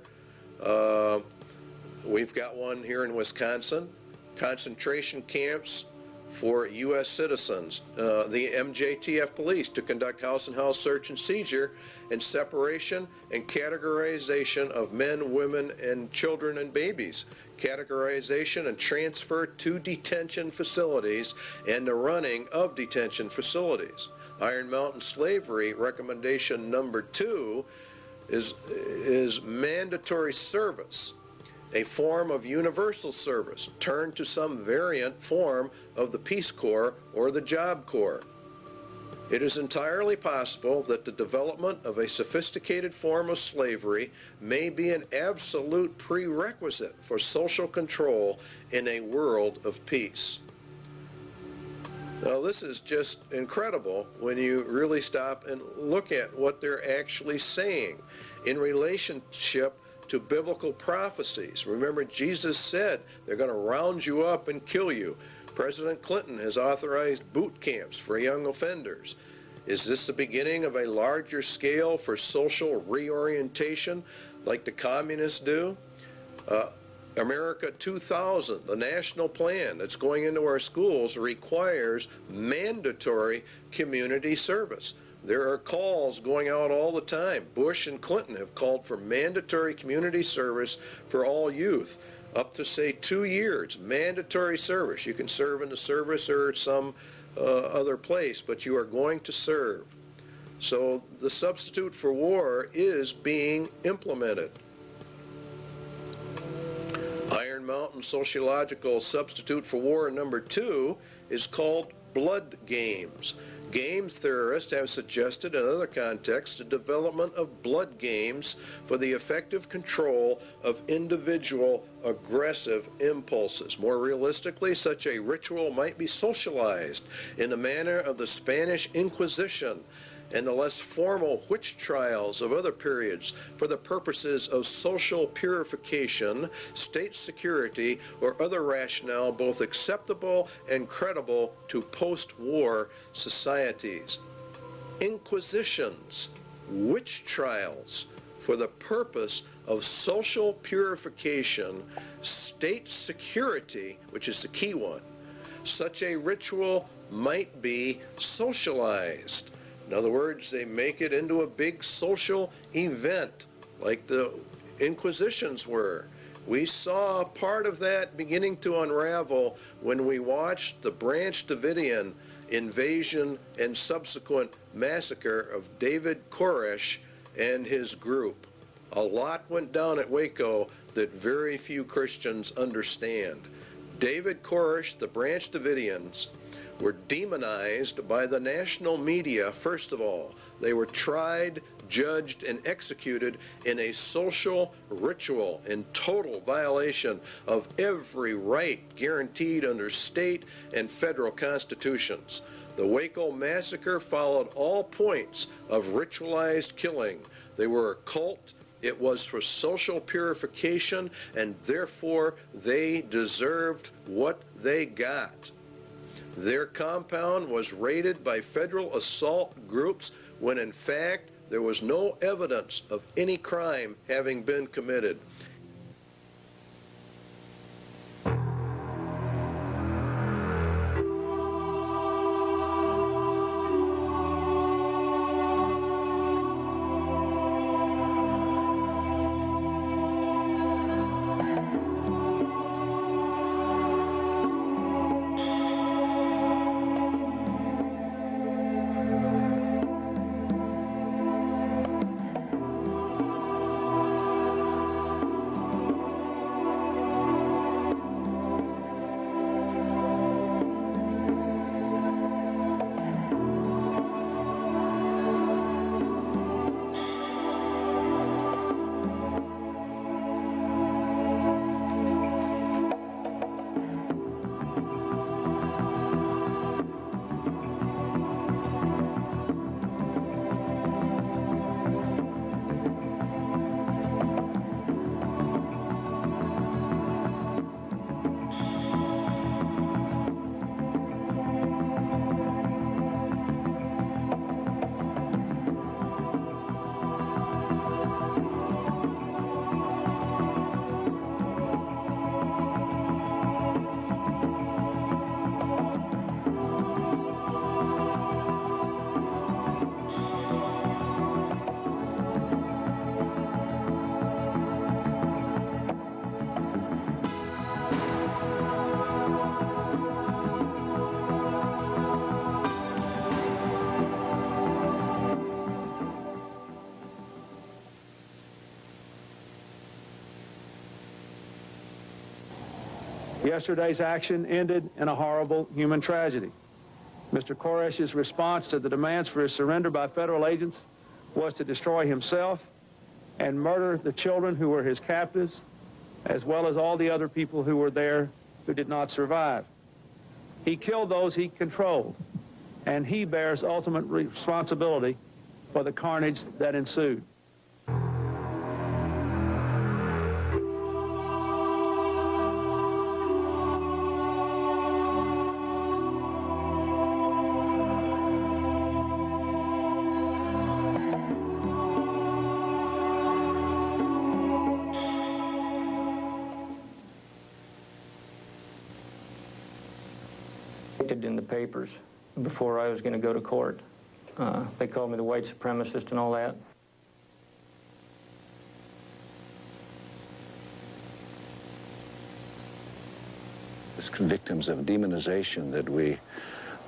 We've got one here in Wisconsin. Concentration camps for U.S. citizens. The MJTF police to conduct house and house search and seizure and separation and categorization of men, women, and children and babies. Categorization and transfer to detention facilities and the running of detention facilities. Iron Mountain Slavery recommendation number 2 is mandatory service, a form of universal service turned to some variant form of the Peace Corps or the Job Corps. It is entirely possible that the development of a sophisticated form of slavery may be an absolute prerequisite for social control in a world of peace. Now, this is just incredible when you really stop and look at what they're actually saying in relationship to biblical prophecies. Remember, Jesus said they're going to round you up and kill you. President Clinton has authorized boot camps for young offenders. Is this the beginning of a larger scale for social reorientation like the communists do? America 2000, the national plan that's going into our schools, requires mandatory community service. There are calls going out all the time. Bush and Clinton have called for mandatory community service for all youth, up to, say, 2 years, mandatory service. You can serve in the service or some other place, but you are going to serve. So the substitute for war is being implemented. Iron Mountain Sociological Substitute for War number 2 is called blood games. Game theorists have suggested in other contexts the development of blood games for the effective control of individual aggressive impulses. More realistically, such a ritual might be socialized in the manner of the Spanish Inquisition and the less formal witch trials of other periods for the purposes of social purification, state security, or other rationale both acceptable and credible to post-war societies. Inquisitions, witch trials for the purpose of social purification, state security, which is the key one. Such a ritual might be socialized. In other words, they make it into a big social event like the Inquisitions were. We saw part of that beginning to unravel when we watched the Branch Davidian invasion and subsequent massacre of David Koresh and his group. A lot went down at Waco that very few Christians understand. David Koresh, the Branch Davidians, were demonized by the national media. First of all, they were tried, judged, and executed in a social ritual in total violation of every right guaranteed under state and federal constitutions. The Waco massacre followed all points of ritualized killing. They were a cult. It was for social purification, and therefore they deserved what they got. Their compound was raided by federal assault groups when in fact there was no evidence of any crime having been committed. Yesterday's action ended in a horrible human tragedy. Mr. Koresh's response to the demands for his surrender by federal agents was to destroy himself and murder the children who were his captives, as well as all the other people who were there who did not survive. He killed those he controlled, and he bears ultimate responsibility for the carnage that ensued. In the papers before I was going to go to court. They called me the white supremacist and all that. It's victims of demonization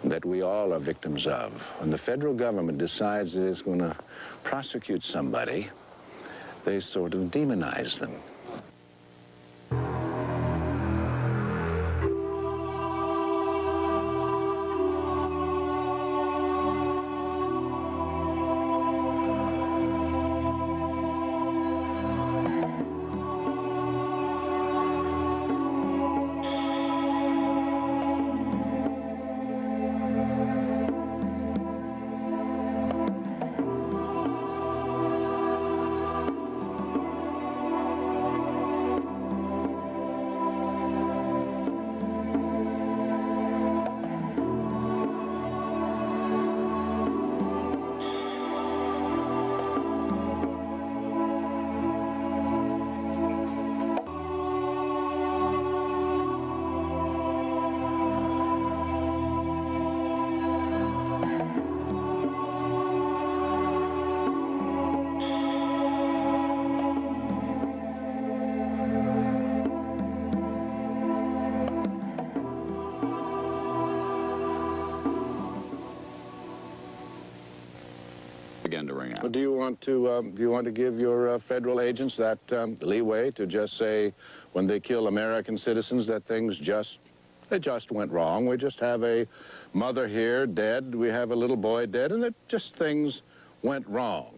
that we all are victims of. When the federal government decides that it's going to prosecute somebody, they sort of demonize them. To ring out. Do you want to give your federal agents that leeway to just say when they kill American citizens that things just They just went wrong. We just have a mother here dead. We have a little boy dead, and just things went wrong.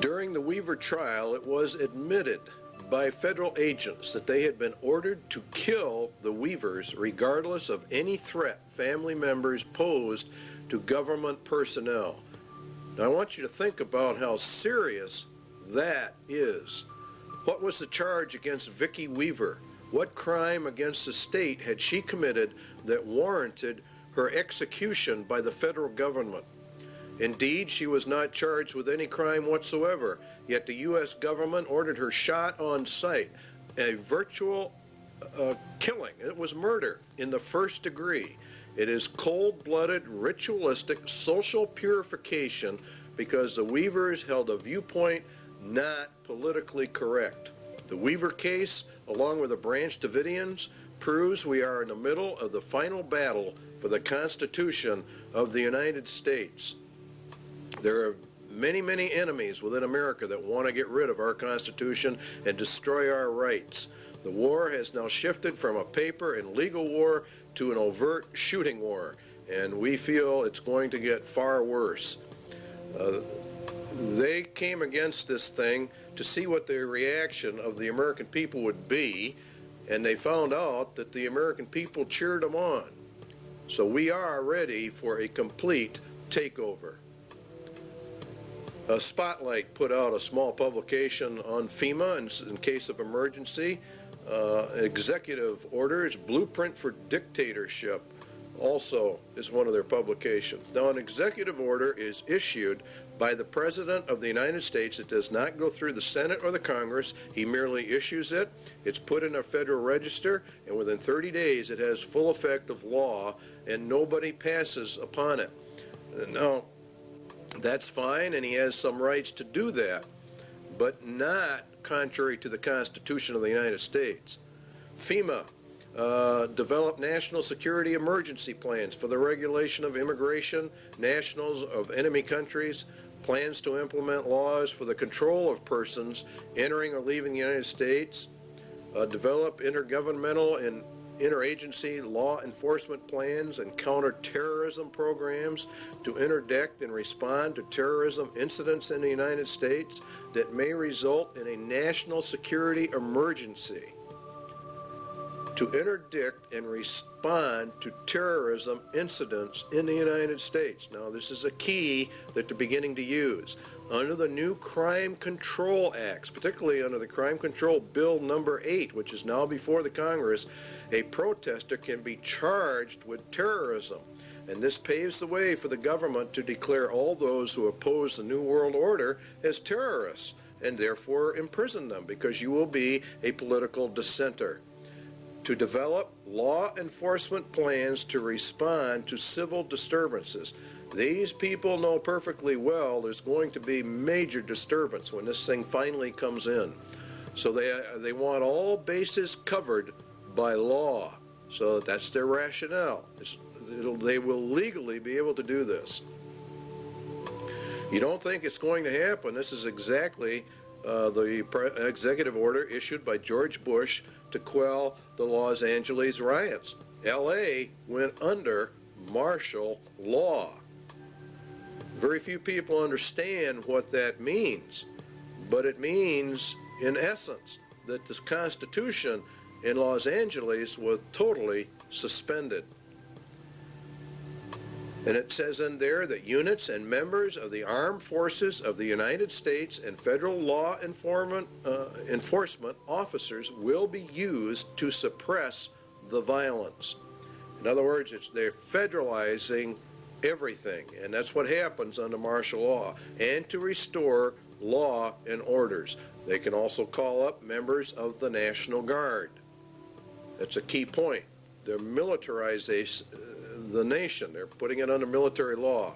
During the Weaver trial, it was admitted by federal agents that they had been ordered to kill the Weavers regardless of any threat family members posed to government personnel. Now I want you to think about how serious that is. What was the charge against Vicki Weaver? What crime against the state had she committed that warranted her execution by the federal government? Indeed, she was not charged with any crime whatsoever, yet the U.S. government ordered her shot on sight, a virtual killing. It was murder in the first degree. It is cold-blooded, ritualistic, social purification because the Weavers held a viewpoint not politically correct. The Weaver case, along with the Branch Davidians, proves we are in the middle of the final battle for the Constitution of the United States. There are many, many enemies within America that want to get rid of our Constitution and destroy our rights. The war has now shifted from a paper and legal war to an overt shooting war, and we feel it's going to get far worse. They came against this thing to see what the reaction of the American people would be, and they found out that the American people cheered them on. So we are ready for a complete takeover. Spotlight put out a small publication on FEMA in case of emergency. Executive orders, Blueprint for Dictatorship, also is one of their publications. Now, an executive order is issued by the President of the United States. It does not go through the Senate or the Congress. He merely issues it. It's put in a Federal Register, and within 30 days it has full effect of law, and nobody passes upon it. Now, that's fine, and he has some rights to do that, but not contrary to the Constitution of the United States. FEMA developed national security emergency plans for the regulation of immigration, nationals of enemy countries, plans to implement laws for the control of persons entering or leaving the United States, develop intergovernmental and interagency law enforcement plans and counterterrorism programs to interdict and respond to terrorism incidents in the United States that may result in a national security emergency. To interdict and respond to terrorism incidents in the United States. Now, this is a key that they're beginning to use. Under the new Crime Control Acts, particularly under the Crime Control Bill number 8, which is now before the Congress, a protester can be charged with terrorism. And this paves the way for the government to declare all those who oppose the New World Order as terrorists, and therefore imprison them, because you will be a political dissenter. To develop law enforcement plans to respond to civil disturbances. These people know perfectly well there's going to be major disturbance when this thing finally comes in. So they want all bases covered by law. So that's their rationale. They will legally be able to do this. You don't think it's going to happen. This is exactly the executive order issued by George Bush to quell the Los Angeles riots. L.A. went under martial law. Very few people understand what that means, but it means, in essence, that the Constitution in Los Angeles was totally suspended. And it says in there that units and members of the armed forces of the United States and federal law enforcement officers will be used to suppress the violence. In other words, they're federalizing everything, and that's what happens under martial law, and to restore law and orders. They can also call up members of the National Guard. That's a key point. They're militarizing the nation. They're putting it under military law.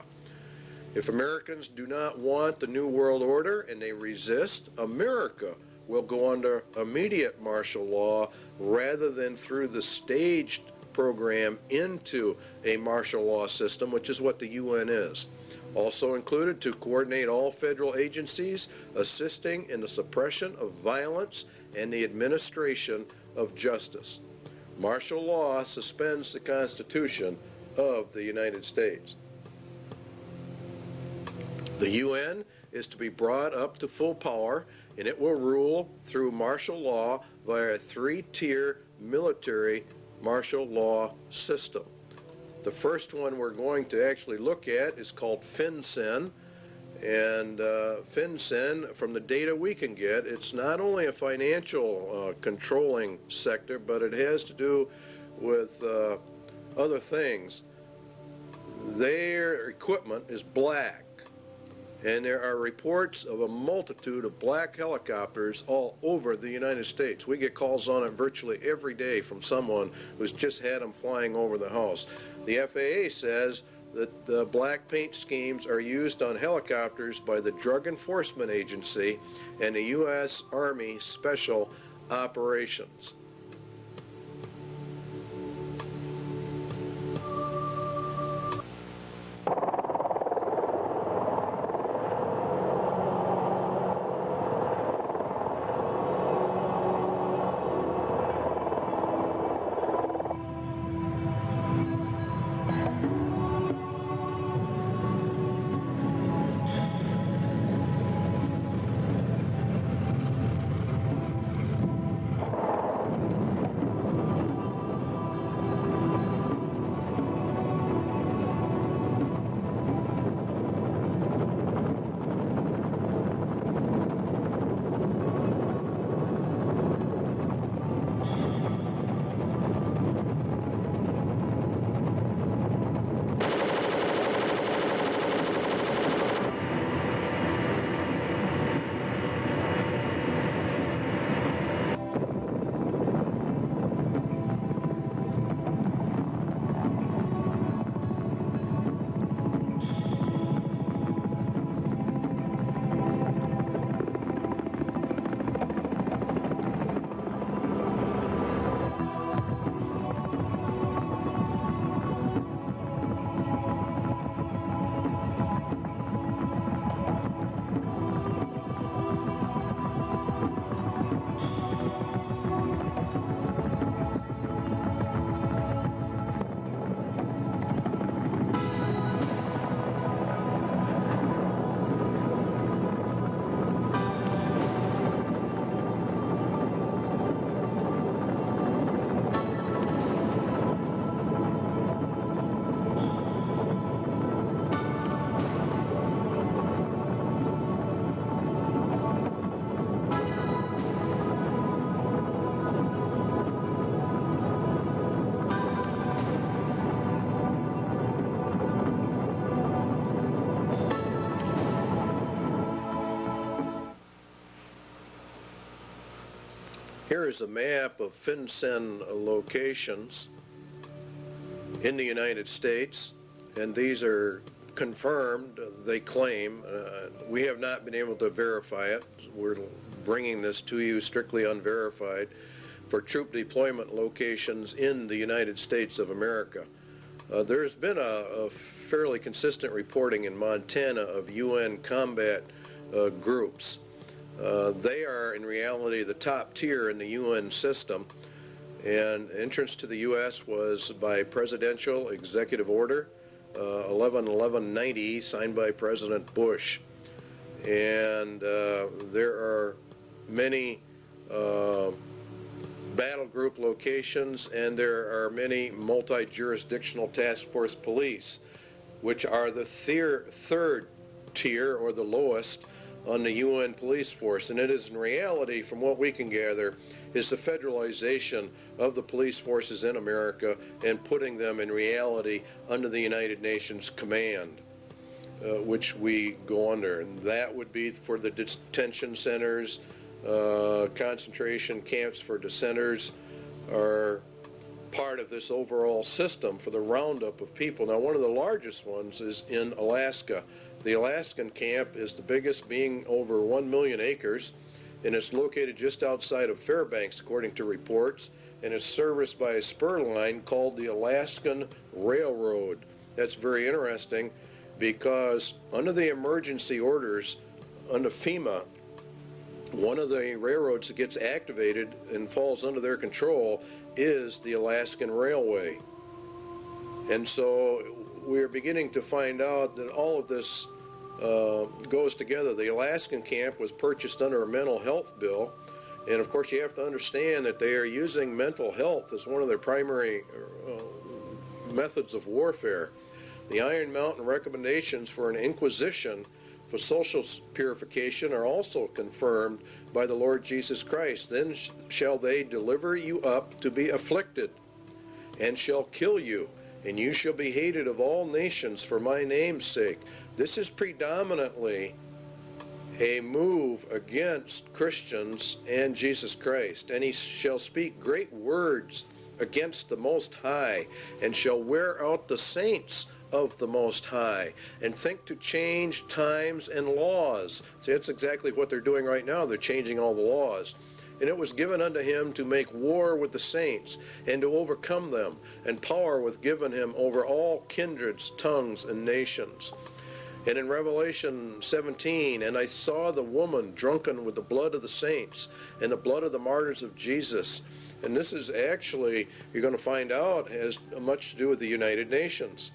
If Americans do not want the New World Order and they resist, America will go under immediate martial law rather than through the staged program into a martial law system, which is what the UN is. Also included to coordinate all federal agencies assisting in the suppression of violence and the administration of justice. Martial law suspends the Constitution of the United States. The UN is to be brought up to full power, and it will rule through martial law via a three-tier military martial law system. The first one we're going to actually look at is called FinCEN, and FinCEN, from the data we can get, it's not only a financial controlling sector, but it has to do with other things. Their equipment is black, and there are reports of a multitude of black helicopters all over the United States. We get calls on it virtually every day from someone who's just had them flying over the house. The FAA says that the black paint schemes are used on helicopters by the Drug Enforcement Agency and the U.S. Army Special Operations. Here is a map of FinCEN locations in the United States, and these are confirmed, they claim. We have not been able to verify it. We're bringing this to you strictly unverified for troop deployment locations in the United States of America. There's been a fairly consistent reporting in Montana of UN combat groups. They are in reality the top tier in the UN system, and entrance to the U.S. was by presidential executive order 11-1190 signed by President Bush. And there are many battle group locations, and there are many multi-jurisdictional task force police, which are the third tier, or the lowest, on the UN police force. And it is in reality, from what we can gather, is the federalization of the police forces in America and putting them in reality under the United Nations command, which we go under. And that would be for the detention centers, concentration camps for dissenters are part of this overall system for the roundup of people. Now, one of the largest ones is in Alaska. The Alaskan camp is the biggest, being over 1 million acres, and it's located just outside of Fairbanks, according to reports, and it's serviced by a spur line called the Alaskan Railroad. That's very interesting because under the emergency orders under FEMA, one of the railroads that gets activated and falls under their control is the Alaskan Railway. And so we're beginning to find out that all of this goes together. The Alaskan camp was purchased under a mental health bill, and of course you have to understand that they are using mental health as one of their primary methods of warfare. The Iron Mountain recommendations for an inquisition for social purification are also confirmed by the Lord Jesus Christ. Then shall they deliver you up to be afflicted, and shall kill you, and you shall be hated of all nations for my name's sake. This is predominantly a move against Christians and Jesus Christ. And he shall speak great words against the Most High, and shall wear out the saints of the Most High, and think to change times and laws. See, that's exactly what they're doing right now. They're changing all the laws. And it was given unto him to make war with the saints, and to overcome them, and power was given him over all kindreds, tongues, and nations. And in Revelation 17, and I saw the woman drunken with the blood of the saints, and the blood of the martyrs of Jesus. And this is actually, you're going to find out, has much to do with the United Nations.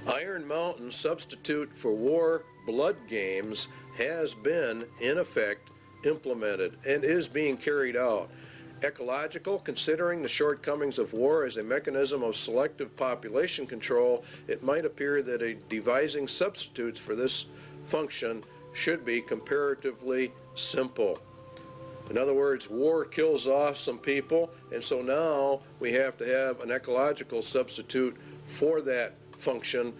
Iron Mountain substitute for war blood games has been, in effect, implemented and is being carried out. Ecological, considering the shortcomings of war as a mechanism of selective population control, it might appear that devising substitutes for this function should be comparatively simple. In other words, war kills off some people, and so now we have to have an ecological substitute for that function,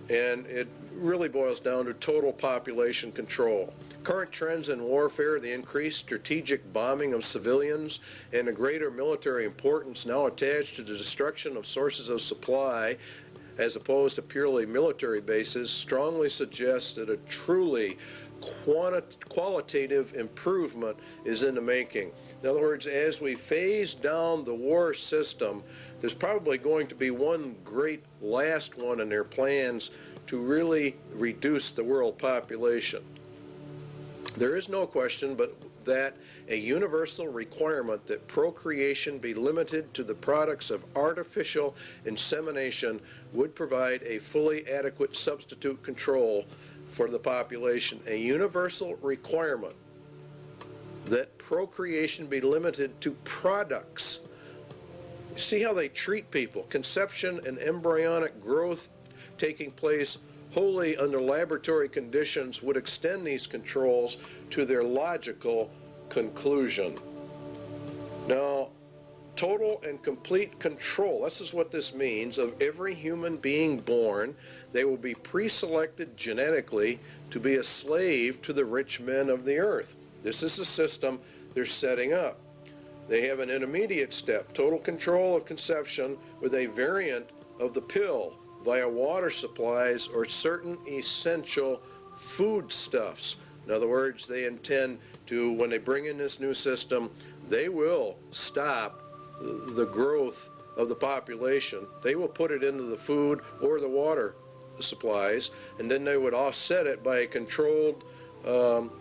and it really boils down to total population control. Current trends in warfare, the increased strategic bombing of civilians, and a greater military importance now attached to the destruction of sources of supply as opposed to purely military bases, strongly suggests that a truly qualitative improvement is in the making. In other words, as we phase down the war system, there's probably going to be one great last one in their plans to really reduce the world population. There is no question but that a universal requirement that procreation be limited to the products of artificial insemination would provide a fully adequate substitute control for the population. A universal requirement that procreation be limited to products. See how they treat people. Conception and embryonic growth taking place wholly under laboratory conditions would extend these controls to their logical conclusion. Now, total and complete control, this is what this means, of every human being born. They will be pre-selected genetically to be a slave to the rich men of the earth. This is the system they're setting up. They have an intermediate step, total control of conception with a variant of the pill via water supplies or certain essential foodstuffs. In other words, they intend to, when they bring in this new system, they will stop the growth of the population. They will put it into the food or the water supplies, and then they would offset it by a controlled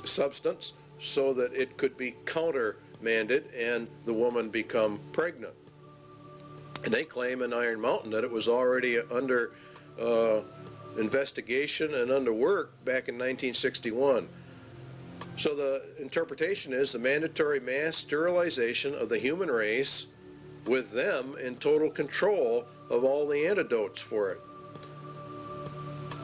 substance so that it could be countermanded and the woman become pregnant. And they claim in Iron Mountain that it was already under investigation and under work back in 1961. So the interpretation is the mandatory mass sterilization of the human race, with them in total control of all the antidotes for it.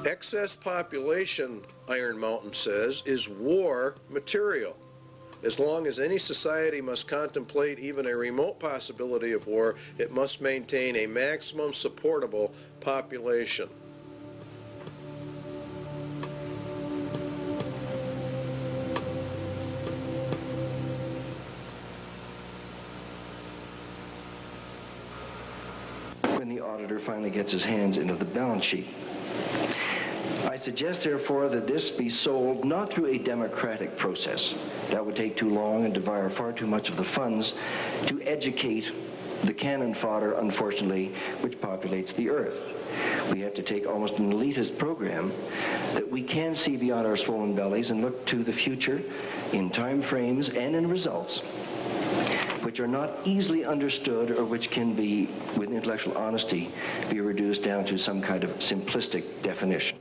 Excess population, Iron Mountain says, is war material. As long as any society must contemplate even a remote possibility of war, it must maintain a maximum supportable population. When the auditor finally gets his hands into the balance sheet. I suggest, therefore, that this be sold not through a democratic process. That would take too long and devour far too much of the funds to educate the cannon fodder, unfortunately, which populates the earth. We have to take almost an elitist program that we can see beyond our swollen bellies and look to the future in time frames and in results which are not easily understood or which can be, with intellectual honesty, be reduced down to some kind of simplistic definition.